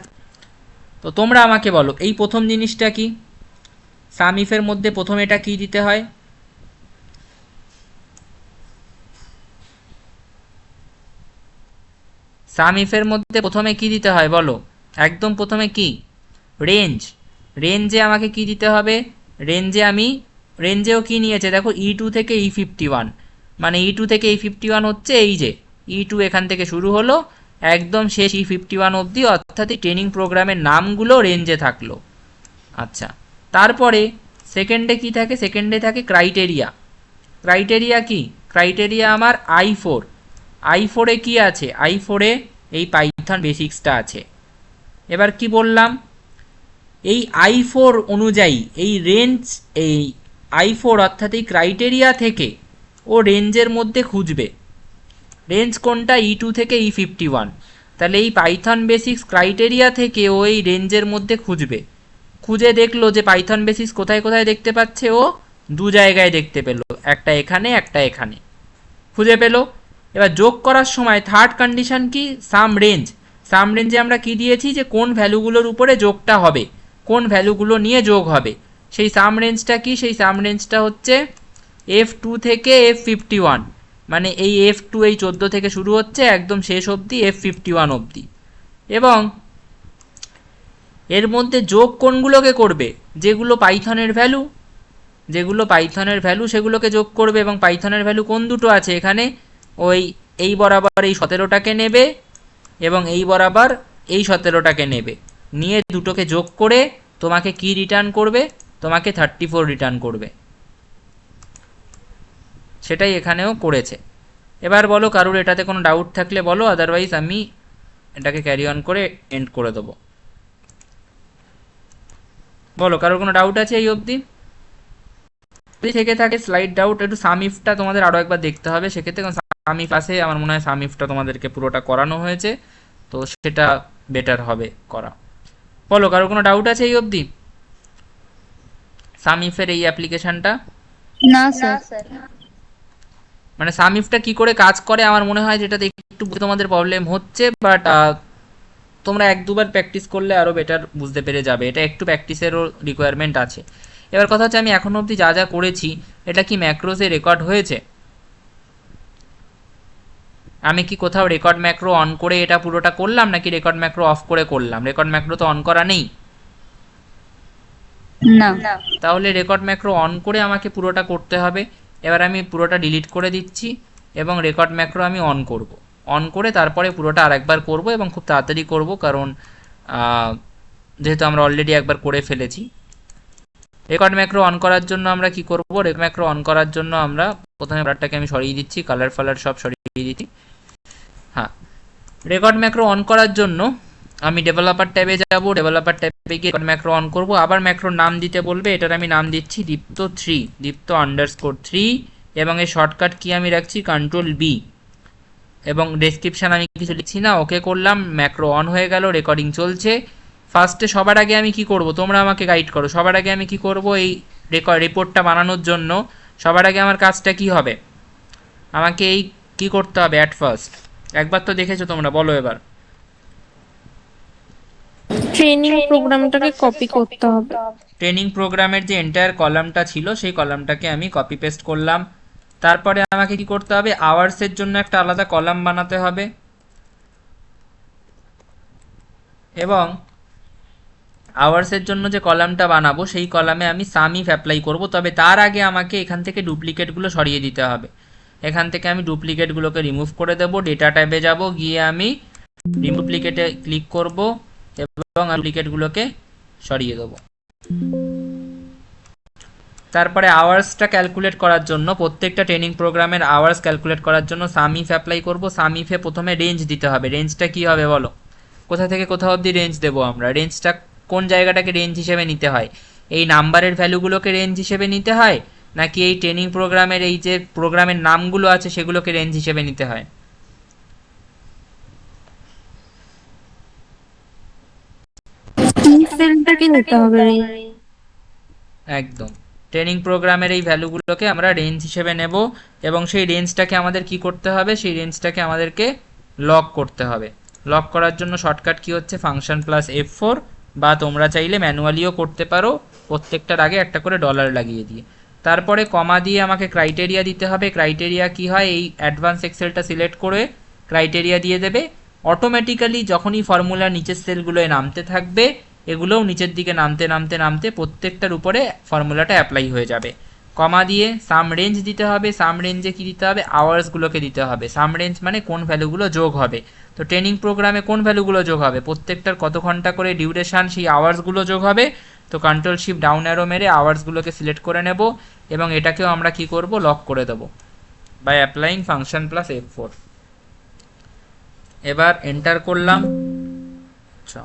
A: তো তোমরা আমাকে বলো এই প্রথম জিনিসটা কি, সাম ইফের মধ্যে প্রথম এটা কি দিতে হয়? সাম ইফের মধ্যে প্রথমে কি দিতে হয় বলো? একদম প্রথমে কি? রেঞ্জ। রেঞ্জে আমাকে কি দিতে হবে? রেঞ্জেও কি নিয়েছে দেখো, E2 থেকে E51, মানে E2 থেকে E51 হচ্ছে এই যে E2 এখান থেকে শুরু হলো একদম শেষ E51 অবধি, অর্থাৎ এই ট্রেনিং প্রোগ্রামের নামগুলো রেঞ্জে থাকলো। আচ্ছা, তারপরে সেকেন্ডে কি থাকে? সেকেন্ডে থাকে ক্রাইটেরিয়া। ক্রাইটেরিয়া কি? ক্রাইটেরিয়া আমার i4 এ কি আছে? i4 এ এই পাইথন বেসিক্সটা আছে। এবার কি বললাম, এই i4 অনুযায়ী এই রেঞ্জ, এই i4 অর্থাৎ এই ক্রাইটেরিয়া থেকে ও রেঞ্জের মধ্যে খুঁজবে। রেঞ্জ কোনটা? E2 থেকে E51। তাহলে এই পাইথন বেসিক্স ক্রাইটেরিয়া থেকে ও এই রেঞ্জের মধ্যে খুঁজবে। খুঁজে দেখলো যে পাইথন বেসিক্স কোথায় কোথায় দেখতে পাচ্ছে, ও 2 জায়গায় দেখতে পেলো, একটা এখানে একটা এখানে খুঁজে পেলো। এবার যোগ করার সময় থার্ড কন্ডিশন কি? সাম রেঞ্জ। সাম রেঞ্জে আমরা কি দিয়েছি? যে কোন ভ্যালুগুলোর উপরে যোগটা হবে, কোন ভ্যালুগুলো নিয়ে যোগ হবে। সেই সাম রেঞ্জটা কি? সেই সাম রেঞ্জটা হচ্ছে F2 থেকে F51, মানে এই F2 এই 14 থেকে শুরু হচ্ছে একদম শেষ অবধি F51 অবধি। এবং এর মধ্যে যোগ কোনগুলোকে করবে? যেগুলো পাইথনের ভ্যালু সেগুলোকে যোগ করবে। এবং পাইথনের ভ্যালু কোন দুটো আছে এখানে? ওই এই বরাবর এই 17টাকে নেবে এবং এই বরাবর এই 17টাকে নেবে, নিয়ে দুটোকে যোগ করে তোমাকে কি রিটার্ন করবে? তোমাকে 34 রিটার্ন করবে। সেটাই এখানেও করেছে। এবার বলো কারুর এটাতে কোনো ডাউট থাকলে বলো, আদারওয়াইজ আমি এটাকে ক্যারি অন করে এন্ড করে দেবো। বলো কারোর কোনো ডাউট আছে এই অবধি? যদি থেকে থাকে স্লাইড ডাউট, একটু সাম ইফটা তোমাদের আরও একবার দেখতে হবে সেক্ষেত্রে, কারণ সাম ইফ আছে, আমার মনে হয় সাম ইফটা তোমাদেরকে পুরোটা করানো হয়েছে, তো সেটা বেটার হবে করা। বলো কারোর কোনো ডাউট আছে এই অবধি সাম ইফের এই অ্যাপ্লিকেশনটা?
B: না স্যার।
A: মানে সাম ইফটা কি করে কাজ করে আমার মনে হয় যেটাতে একটু তোমাদের প্রবলেম হচ্ছে, বাট তোমরা 1-2বার প্র্যাকটিস করলে আরও বেটার বুঝতে পেরে যাবে। এটা একটু প্র্যাকটিসেরও রিকোয়ারমেন্ট আছে। এবার কথা হচ্ছে আমি এখনো অবধি যা যা করেছি এটা কি ম্যাক্রোসে রেকর্ড হয়েছে? আমি কি কোথাও রেকর্ড ম্যাক্রো অন করে এটা পুরোটা করলাম, নাকি রেকর্ড ম্যাক্রো অফ করে করলাম? রেকর্ড ম্যাক্রো তো অন করা নেই।
B: না।
A: তাহলে রেকর্ড ম্যাক্রো অন করে আমাকে পুরোটা করতে হবে। এবার আমি পুরোটা ডিলিট করে দিচ্ছি এবং রেকর্ড ম্যাক্রো আমি অন করব। অন করে তারপরে পুরোটা আরেকবার করব এবং খুব তাড়াতাড়ি করব, কারণ যেহেতু আমরা অলরেডি একবার করে ফেলেছি। রেকর্ড ম্যাক্রো অন করার জন্য আমরা কি করব? রেকর্ড ম্যাক্রো অন করার জন্য আমরা প্রথমে ব্রাডটাকে আমি সরিয়ে দিচ্ছি, কালার ফালার সব সরিয়ে দিচ্ছি। হ্যাঁ, রেকর্ড ম্যাক্রো অন করার জন্য আমি ডেভেলপার ট্যাবে যাব, ডেভেলপার ট্যাবে গিয়ে রেকর্ড ম্যাক্রো অন করব। আবার ম্যাক্রোর নাম দিতে বলবে, এটার আমি নাম দিচ্ছি দীপ্ত_3 এবং এই শর্টকাট কি আমি রাখছি Ctrl+B, এবং ডেসক্রিপশান আমি কিছু লিখছি না। ওকে করলাম, ম্যাক্রো অন হয়ে গেল, রেকর্ডিং চলছে। ফার্স্টে সবার আগে আমি কি করব, তোমরা আমাকে গাইড করো। সবার আগে আমি কি করব? এই রিপোর্টটা বানানোর জন্য সবার আগে আমার কাজটা কি হবে? আমাকে এই কি করতে হবে? অ্যাট ফার্স্ট একবার তো দেখেছো তোমরা, বলো এবার।
C: ট্রেনিং প্রোগ্রামটাকে কপি করতে হবে।
A: ট্রেনিং প্রোগ্রামের যে এন্টায়ার কলামটা ছিল সেই কলামটাকে আমি কপি পেস্ট করলাম। তারপরে আমাকে কি করতে হবে? আওয়ার্সের জন্য একটা আলাদা কলাম বানাতে হবে, এবং আওয়ার্সের জন্য যে কলামটা বানাবো সেই কলামে আমি সাম ইফ অ্যাপ্লাই করব। তবে তার আগে আমাকে এখান থেকে ডুপ্লিকেটগুলো সরিয়ে দিতে হবে। এখান থেকে আমি ডুপ্লিকেটগুলোকে রিমুভ করে দেবো। ডেটা ট্যাবে যাব, গিয়ে আমি রিমুভ ডুপ্লিকেটে ক্লিক করব এবং ডুপ্লিকেটগুলোকে সরিয়ে দেবো। তারপরে আওয়ার্সটা ক্যালকুলেট করার জন্য, প্রত্যেকটা ট্রেনিং প্রোগ্রামের আওয়ার্স ক্যালকুলেট করার জন্য সাম ইফ অ্যাপ্লাই করব। সাম ইফে প্রথমে রেঞ্জ দিতে হবে। রেঞ্জটা কি হবে বলো? কোথা থেকে কোথা অবধি রেঞ্জ দেবো আমরা? রেঞ্জটা কোন জায়গাটাকে রেঞ্জ হিসেবে নিতে হয়? এই নাম্বারের ভ্যালুগুলোকে রেঞ্জ হিসেবে নিতে হয়, নাকি এই ট্রেনিং প্রোগ্রামের এই যে প্রোগ্রামের নামগুলো আছে সেগুলোকে রেঞ্জ হিসেবে নিতে হয়?
C: সেলটাকে নিতে হবে।
A: একদম, ট্রেনিং প্রোগ্রামের এই ভ্যালুগুলোকে আমরা রেঞ্জ হিসেবে নেব, এবং সেই রেঞ্জটাকে আমাদের কি করতে হবে? সেই রেঞ্জটাকে আমাদেরকে লক করতে হবে। লক করার জন্য শর্টকাট কি হচ্ছে? ফাংশন প্লাস F4, বা তোমরা চাইলে ম্যানুয়ালিও করতে পারো, প্রত্যেকটার আগে একটা করে ডলার লাগিয়ে দিয়ে। তারপরে কমা দিয়ে আমাকে ক্রাইটেরিয়া দিতে হবে। ক্রাইটেরিয়া কি হয়? এই অ্যাডভান্স এক্সেলটা সিলেক্ট করে ক্রাইটেরিয়া দিয়ে দেবে। অটোমেটিক্যালি যখনই ফর্মুলা নিচের সেলগুলোয় নামতে থাকবে, এগুলোও নিচের দিকে নামতে নামতে নামতে প্রত্যেকটার উপরে ফর্মুলাটা অ্যাপ্লাই হয়ে যাবে। কমা দিয়ে সাম রেঞ্জ দিতে হবে। সাম রেঞ্জে কি দিতে হবে? আওয়ার্সগুলোকে দিতে হবে। সাম রেঞ্জ মানে কোন ভ্যালুগুলো যোগ হবে। তো ট্রেনিং প্রোগ্রামে কোন ভ্যালুগুলো যোগ হবে? প্রত্যেকটার কত ঘন্টা করে ডিউরেশন, সেই আওয়ার্সগুলো যোগ হবে। তো কন্ট্রোল শিফট ডাউন অ্যারো মেরে আওয়ার্সগুলোকে সিলেক্ট করে নেব, এবং এটাকেও আমরা কি করব? লক করে দেবো by applying function plus F4। এবার এন্টার করলাম। আচ্ছা,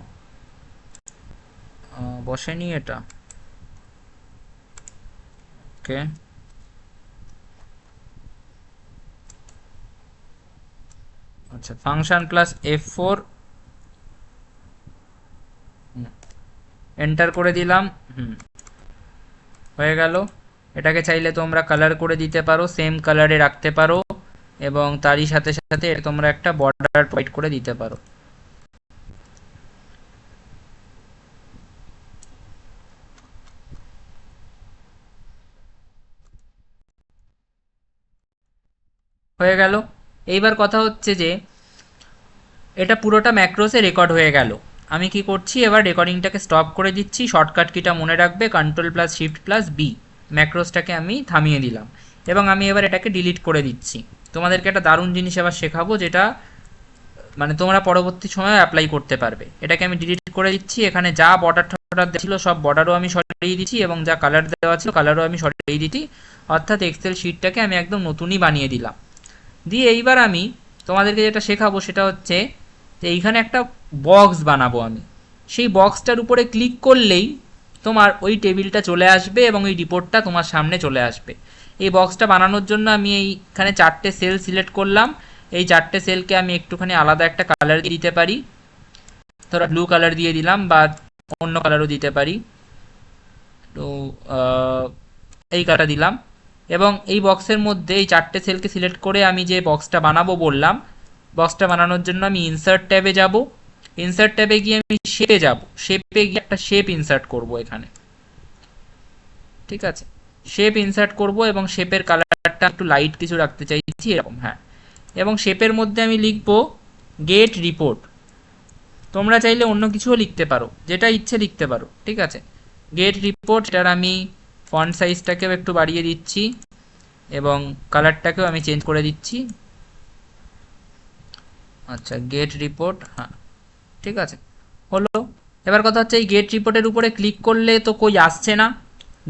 A: বসেনি এটা। ওকে, আচ্ছা, ফাংশন প্লাস F4 এন্টার করে দিলাম। হয়ে গেল। এটাকে চাইলে তোমরা কালার করে দিতে পারো, সেম কালারে রাখতে পারো, এবং তারই সাথে সাথে তোমরা একটা বর্ডার প্রোভাইড করে দিতে পারো। হয়ে গেল। এইবার কথা হচ্ছে যে এটা পুরোটা ম্যাক্রোসে রেকর্ড হয়ে গেল। আমি কি করছি? এবার রেকর্ডিংটাকে স্টপ করে দিচ্ছি। শর্টকাট কিটা মনে রাখবে, control plus shift plus B. ম্যাক্রোসটাকে আমি থামিয়ে দিলাম, এবং আমি এবার এটাকে ডিলিট করে দিচ্ছি। তোমাদেরকে একটা দারুণ জিনিস এবার শেখাবো, যেটা মানে তোমরা পরবর্তী সময়ে অ্যাপ্লাই করতে পারবে। এটাকে আমি ডিলিট করে দিচ্ছি। এখানে যা বর্ডার টর্ডার ছিল সব বর্ডারও আমি সরিয়ে দিচ্ছি, এবং যা কালার দেওয়া ছিল কালারও আমি সরিয়ে দিচ্ছি। অর্থাৎ এক্সেল শিটটাকে আমি একদম নতুনই বানিয়ে দিলাম। দিয়ে এইবার আমি তোমাদেরকে যেটা শেখাবো সেটা হচ্ছে যে এইখানে একটা বক্স বানাবো আমি। সেই বক্সটার উপরে ক্লিক করলেই তোমার ওই টেবিলটা চলে আসবে, এবং এই রিপোর্টটা তোমার সামনে চলে আসবে। এই বক্সটা বানানোর জন্য আমি এইখানে 4টে সেল সিলেক্ট করলাম। এই 4টে সেলকে আমি একটুখানি আলাদা একটা কালার দিয়ে দিতে পারি। ধরো ব্লু কালার দিয়ে দিলাম, বা অন্য কালারও দিতে পারি। তো এই কালারটা দিলাম, এবং এই বক্সের মধ্যে এই 4টে সেলকে সিলেক্ট করে আমি যে বক্সটা বানাবো বললাম, বক্সটা বানানোর জন্য আমি ইনসার্ট ট্যাবে যাব। ইনসার্ট ট্যাবে গিয়ে আমি শেপে যাব। শেপে গিয়ে একটা শেপ ইনসার্ট করব এখানে। ঠিক আছে, শেপ ইনসার্ট করব, এবং শেপের কালারটা একটু লাইট কিছু রাখতে চাইছি, এরকম। হ্যাঁ, এবং শেপের মধ্যে আমি লিখব গেট রিপোর্ট। তোমরা চাইলে অন্য কিছুও লিখতে পারো, যেটা ইচ্ছে লিখতে পারো। ঠিক আছে, গেট রিপোর্ট। এটার আমি ফন্ট সাইজটাকেও একটু বাড়িয়ে দিচ্ছি, এবং কালারটাকেও আমি চেঞ্জ করে দিচ্ছি। আচ্ছা, গেট রিপোর্ট। হ্যাঁ, ঠিক আছে, হলো। এবার কথা হচ্ছে, এই গেট রিপোর্টের উপরে ক্লিক করলে তো কই আসছে না।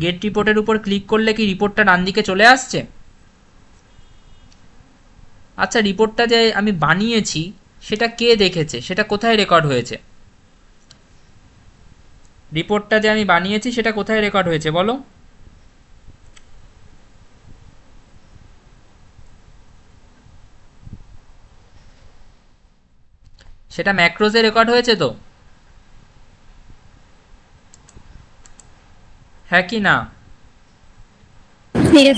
A: গেট রিপোর্টের উপর ক্লিক করলে কি রিপোর্টটা ডান দিকে চলে আসছে? আচ্ছা, রিপোর্টটা যে আমি বানিয়েছি সেটা কে দেখেছে? সেটা কোথায় রেকর্ড হয়েছে? রিপোর্টটা যে আমি বানিয়েছি সেটা কোথায় রেকর্ড হয়েছে বলো? সেটা ম্যাক্রোসে রেকর্ড হয়েছে তো? হ্যাঁ কি না?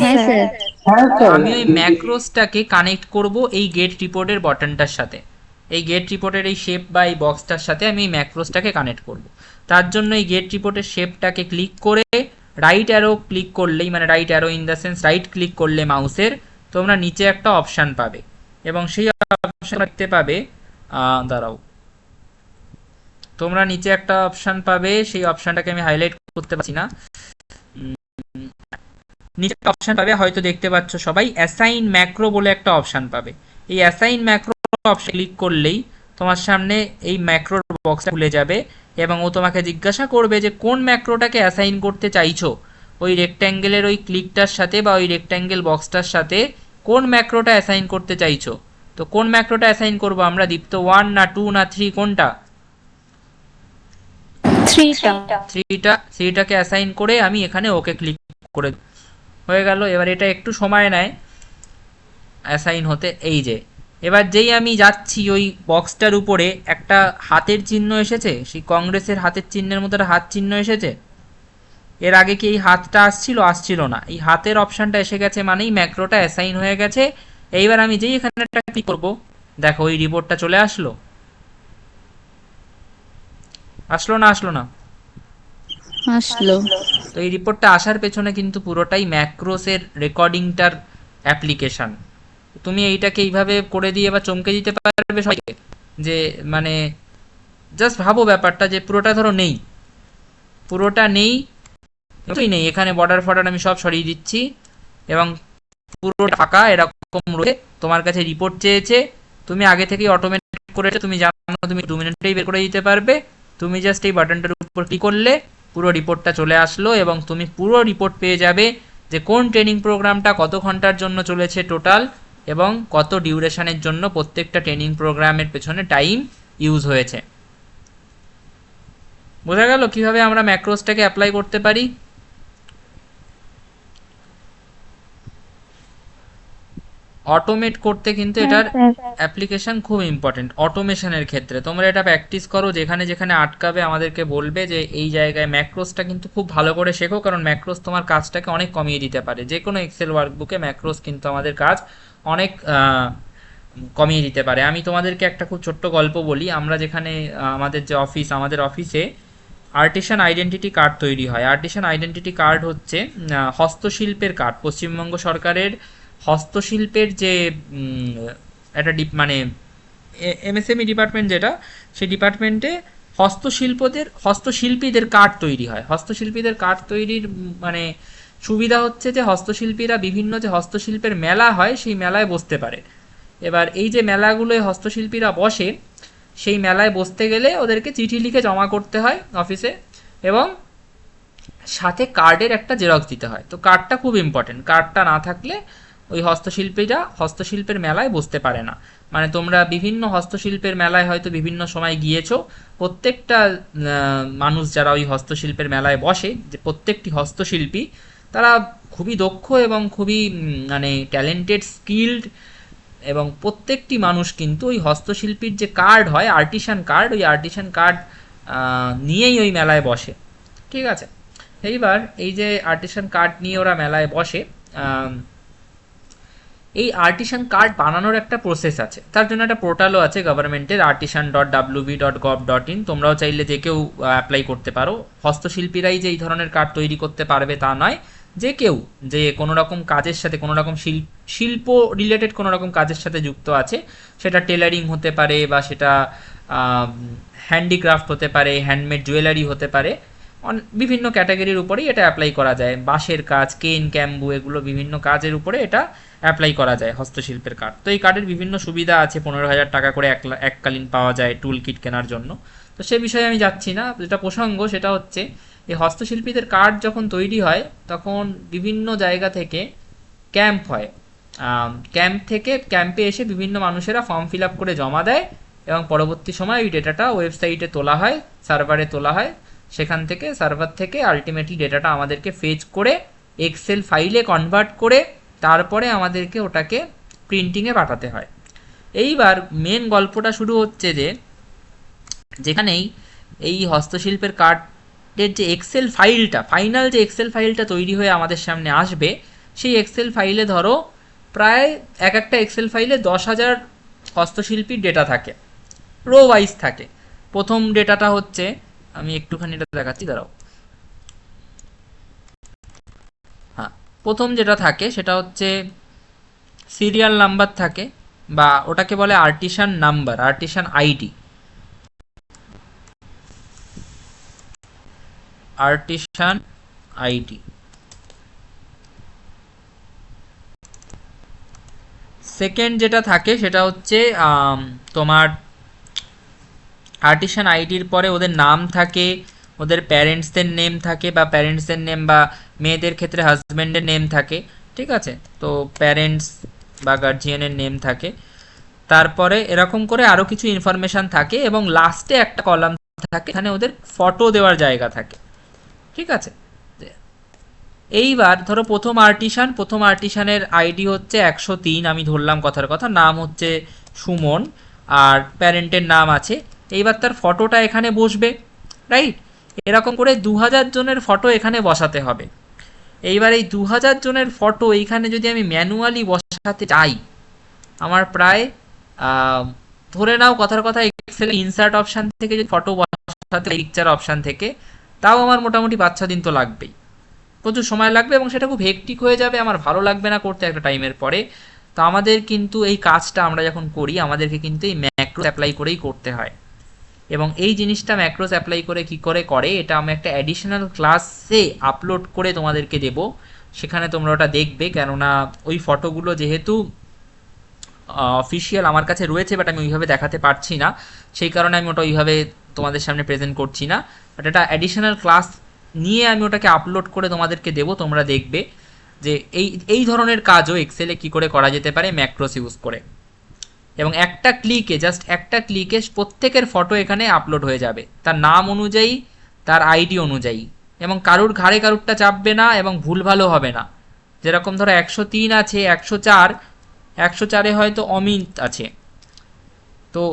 B: হ্যাঁ স্যার।
A: আমি ওই ম্যাক্রোসটাকে কানেক্ট করব এই গেট রিপোর্টের বাটনটার সাথে। এই গেট রিপোর্টের এই শেপ বা এই বক্সটার সাথে আমি এই ম্যাক্রোসটাকে কানেক্ট করব। তার জন্য এই গেট রিপোর্টের শেপটাকে ক্লিক করে রাইট অ্যারো ক্লিক করলেই, মানে right arrow in the sense right click করলে মাউসের, তোমরা নিচে একটা অপশান পাবে, এবং সেই অপশান দেখতে পাবে, দাঁড়াও, তোমরা নিচে একটা অপশান পাবে। সেই অপশানটাকে আমি হাইলাইট করতে পারছি না। নিচে একটা অপশান পাবে, হয়তো দেখতে পাচ্ছ সবাই, অ্যাসাইন ম্যাক্রো বলে একটা অপশান পাবে। এই অ্যাসাইন ম্যাক্রো অপশন ক্লিক করলেই তোমার সামনে এই ম্যাক্রোর বক্সটা খুলে যাবে, এবং ও তোমাকে জিজ্ঞাসা করবে যে কোন ম্যাক্রোটাকে অ্যাসাইন করতে চাইছো। ওই রেক্ট্যাঙ্গেলের ওই ক্লিকটার সাথে বা ওই রেক্ট্যাঙ্গেল বক্সটার সাথে কোন ম্যাক্রোটা অ্যাসাইন করতে চাইছো। তো কোন ম্যাক্রোটা অ্যাসাইন করবো আমরা দীপ্ত, 1 না 2 না 3 কোনটা?
C: 3টা।
A: থ্রিটাকে অ্যাসাইন করে আমি এখানে ওকে ক্লিক করে হয়ে গেল। এবার এটা একটু সময় নেয় অ্যাসাইন হতে। এই যে এবার যেই আমি যাচ্ছি ওই বক্সটার উপরে একটা হাতের চিহ্ন এসেছে, সেই কংগ্রেসের হাতের চিহ্নের মতো একটা হাত চিহ্ন এসেছে। এর আগে কি এই হাতটা আসছিল না, এই হাতের অপশানটা এসে গেছে মানেই ম্যাক্রোটা অ্যাসাইন হয়ে গেছে। এইবার আমি যেই এখানে একটা ক্লিক করবো, দেখো ওই রিপোর্টটা চলে আসলো। আসলো না
B: আসলো।
A: তো এই রিপোর্টটা আসার পেছনে কিন্তু পুরোটাই ম্যাক্রোসের রেকর্ডিংটার অ্যাপ্লিকেশন। তুমি এইটাকে এইভাবে করে দিয়ে বা চমকে দিতে পারবে সবাইকে যে মানে জাস্ট ভাবো ব্যাপারটা যে পুরোটা ধরো নেই, পুরোটা নেই, এখানে বর্ডার ফর্ডার আমি সব সরিয়ে দিচ্ছি এবং পুরো ফাঁকা এরকম রয়েছে। তোমার কাছে রিপোর্ট চেয়েছে, তুমি আগে থেকেই অটোমেটিক করে তুমি জানো তুমি 2 মিনিটেই বের করে দিতে পারবে। তুমি জাস্ট এই বাটনটার উপর ক্লিক করলে পুরো রিপোর্টটা চলে আসলো এবং তুমি পুরো রিপোর্ট পেয়ে যাবে যে কোন ট্রেনিং প্রোগ্রামটা কত ঘন্টার জন্য চলেছে টোটাল এবং কত ডিউরেশনের জন্য প্রত্যেকটা ট্রেনিং প্রোগ্রামের পেছনে টাইম ইউজ হয়েছে। বোঝা গেল কিভাবে আমরা ম্যাক্রোসটাকে অ্যাপ্লাই করতে পারি। অটোমেট করতে কিন্তু এটার অ্যাপ্লিকেশন খুব ইম্পর্টেন্ট। অটোমেশনের ক্ষেত্রে তোমরা এটা প্র্যাকটিস করো, যেখানে যেখানে আটকাবে আমাদেরকে বলবে যে এই জায়গায় ম্যাক্রোসটা কিন্তু খুব ভালো করে শেখো, কারণ ম্যাক্রোস তোমার কাজটাকে অনেক কমিয়ে দিতে পারে। যে কোনো এক্সেল ওয়ার্কবুকে ম্যাক্রোস কিন্তু আমাদের কাজ অনেক কমিয়ে দিতে পারে। আমি তোমাদেরকে একটা খুব ছোট্ট গল্প বলি। আমরা যেখানে আমাদের যে অফিস, আমাদের অফিসে আর্টিসান আইডেন্টিটি কার্ড তৈরি হয়। আর্টিসান আইডেন্টিটি কার্ড হচ্ছে হস্তশিল্পের কার্ড। পশ্চিমবঙ্গ সরকারের হস্তশিল্পের যে একটা মানে এমএসএমই ডিপার্টমেন্ট যেটা, সেই ডিপার্টমেন্টে হস্তশিল্পীদের কার্ড তৈরি হয়। হস্তশিল্পীদের কার্ড তৈরির মানে সুবিধা হচ্ছে যে হস্তশিল্পীরা বিভিন্ন যে হস্তশিল্পের মেলা হয় সেই মেলায় বসতে পারে। এবার এই যে মেলাগুলোয় হস্তশিল্পীরা বসে, সেই মেলায় বসতে গেলে ওদেরকে চিঠি লিখে জমা করতে হয় অফিসে এবং সাথে কার্ডের একটা জেরক্স দিতে হয়। তো কার্ডটা খুব ইম্পর্টেন্ট, কার্ডটা না থাকলে ওই হস্তশিল্পীরা হস্তশিল্পের মেলায় বসতে পারে না। মানে তোমরা বিভিন্ন হস্তশিল্পের মেলায় হয়তো বিভিন্ন সময় গিয়েছো, প্রত্যেকটা মানুষ যারা ওই হস্তশিল্পের মেলায় বসে, যে প্রত্যেকটি হস্তশিল্পী তারা খুবই দক্ষ এবং খুবই মানে ট্যালেন্টেড, স্কিল্ড, এবং প্রত্যেকটি মানুষ কিন্তু ওই হস্তশিল্পীর যে কার্ড হয় আর্টিসান কার্ড, ওই আর্টিসান কার্ড নিয়েই ওই মেলায় বসে। ঠিক আছে, এইবার এই যে আর্টিসান কার্ড নিয়ে ওরা মেলায় বসে, এই আর্টিসান কার্ড বানানোর একটা প্রসেস আছে, তার জন্য একটা পোর্টালও আছে গভর্নমেন্টের, artisan.wb.gov.in। তোমরাও চাইলে যে কেউ অ্যাপ্লাই করতে পারো। হস্তশিল্পীরাই যে এই ধরনের কার্ড তৈরি করতে পারবে তা নয়, যে কেউ যে কোনো রকম কাজের সাথে, কোনো রকম শিল্প রিলেটেড কোনো রকম কাজের সাথে যুক্ত আছে, সেটা টেলারিং হতে পারে বা সেটা হ্যান্ডিক্রাফট হতে পারে, হ্যান্ডমেড জুয়েলারি হতে পারে, বিভিন্ন ক্যাটাগরির উপরেই এটা অ্যাপ্লাই করা যায়। বাঁশের কাজ, কেন, ক্যাম্বু, এগুলো বিভিন্ন কাজের উপরে এটা অ্যাপ্লাই করা যায় হস্তশিল্পের কার্ড। তো এই কার্ডের বিভিন্ন সুবিধা আছে, 15,000 টাকা করে এককালীন পাওয়া যায় টুল কিট কেনার জন্য। তো সে বিষয়ে আমি যাচ্ছি না, যেটা প্রসঙ্গ সেটা হচ্ছে এই হস্তশিল্পীদের কার্ড যখন তৈরি হয় তখন বিভিন্ন জায়গা থেকে ক্যাম্প হয়। ক্যাম্পে এসে বিভিন্ন মানুষেরা ফর্ম ফিল আপ করে জমা দেয় এবং পরবর্তী সময় ওই ডেটাটা ওয়েবসাইটে তোলা হয়, সার্ভারে তোলা হয়। সেখান থেকে সার্ভার থেকে আলটিমেটলি ডেটাটা আমাদেরকে ফেচ করে এক্সেল ফাইলে কনভার্ট করে তারপরে আমাদেরকে ওটাকে প্রিন্টিংয়ে পাঠাতে হয়। এইবার মেন গল্পটা শুরু হচ্ছে যে যেখানেই এই হস্তশিল্পের কার্ডের যে এক্সেল ফাইলটা, ফাইনাল যে এক্সেল ফাইলটা তৈরি হয়ে আমাদের সামনে আসবে, সেই এক্সেল ফাইলে ধরো প্রায় একটা এক্সেল ফাইলে 10,000 হস্তশিল্পীর ডেটা থাকে, রো ওয়াইজ থাকে। প্রথম ডেটাটা হচ্ছে, আমি একটুখানি এটা দেখাচ্ছি, দাঁড়াও। হ্যাঁ, প্রথম যেটা থাকে সেটা হচ্ছে সিরিয়াল নাম্বার থাকে, বা ওটাকে বলে artisan number, artisan ID. Artisan ID. Second যেটা থাকে সেটা হচ্ছে তোমার আর্টিসান আইডির পরে ওদের নাম থাকে, ওদের প্যারেন্টসদের নেম থাকে, বা প্যারেন্টসদের নেম, বা মেয়েদের ক্ষেত্রে হাজব্যান্ডের নেম থাকে, ঠিক আছে? তো প্যারেন্টস বা গার্জিয়ানের নেম থাকে, তারপরে এরকম করে আরও কিছু ইনফরমেশান থাকে, এবং লাস্টে একটা কলাম থাকে, এখানে ওদের ফটো দেওয়ার জায়গা থাকে, ঠিক আছে? এইবার ধরো প্রথম আর্টিসানের আইডি হচ্ছে 103, আমি ধরলাম কথার কথা, নাম হচ্ছে সুমন, আর প্যারেন্টের নাম আছে। এইবার তার ফটোটা এখানে বসবে, রাইট? এরকম করে 2000 জনের ফটো এখানে বসাতে হবে। এইবার এই 2000 জনের ফটো এইখানে যদি আমি ম্যানুয়ালি বসাতে চাই, আমার প্রায় ধরে নাও কথার কথা এক্সেল ইনসার্ট অপশান থেকে যদি ফটো বসাতে পিকচার অপশান থেকে, তাও আমার মোটামুটি 5-6 দিন তো লাগবেই, প্রচুর সময় লাগবে, এবং সেটা খুব হেক্টিক হয়ে যাবে, আমার ভালো লাগবে না করতে একটা টাইমের পরে। তো আমাদের কিন্তু এই কাজটা আমরা যখন করি, আমাদেরকে কিন্তু এই ম্যাক্রোস অ্যাপ্লাই করেই করতে হয়। এবং এই জিনিসটা ম্যাক্রোস অ্যাপ্লাই করে কি করে করে, এটা আমি একটা অ্যাডিশনাল ক্লাসে আপলোড করে তোমাদেরকে দেব, সেখানে তোমরা ওটা দেখবে। কেননা ওই ফটোগুলো যেহেতু অফিসিয়াল আমার কাছে রয়েছে, বাট আমি ওইভাবে দেখাতে পারছি না, সেই কারণে আমি ওটা ওইভাবে তোমাদের সামনে প্রেজেন্ট করছি না। বাট এটা অ্যাডিশনাল ক্লাস নিয়ে আমি ওটাকে আপলোড করে তোমাদেরকে দেবো, তোমরা দেখবে যে এই ধরনের কাজও এক্সেলে কী করে করা যেতে পারে ম্যাক্রোস ইউজ করে। এবং একটা ক্লিকে, জাস্ট একটা ক্লিকে প্রত্যেকের ফটো এখানে আপলোড হয়ে যাবে, তার নাম অনুযায়ী, তার আইডি অনুযায়ী, এবং কারুর ঘাড়ে কারুরটা চাপবে না, এবং ভুলভালও হবে না। যেরকম ধরো 103 আছে, 104 হয়তো অমিত আছে, তো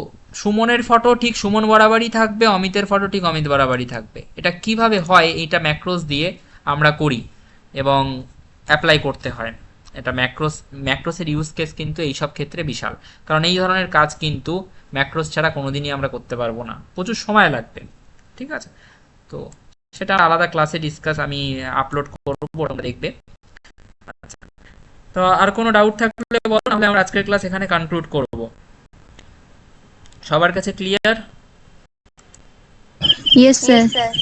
A: সুমনের ফটো ঠিক সুমন বরাবরই থাকবে, অমিতের ফটো ঠিক অমিত বরাবরই থাকবে। এটা কিভাবে হয়, এইটা ম্যাক্রোস দিয়ে আমরা করি এবং অ্যাপ্লাই করতে হয়। এটা ম্যাক্রোসের ইউজ কেস কিন্তু এইসব ক্ষেত্রে বিশাল, কারণ এই ধরনের কাজ কিন্তু ম্যাক্রোস ছাড়া কোনোদিনই আমরা করতে পারবো না, প্রচুর সময় লাগবে, ঠিক আছে? তো সেটা আলাদা ক্লাসে ডিসকাস আমি আপলোড করবো, তোমরা দেখবে। আচ্ছা, তো আর কোনো ডাউট থাকলে বলো, নাহলে আমরা আজকের ক্লাস এখানে কনক্লুড করব। সবার কাছে ক্লিয়ার?
B: Yes sir.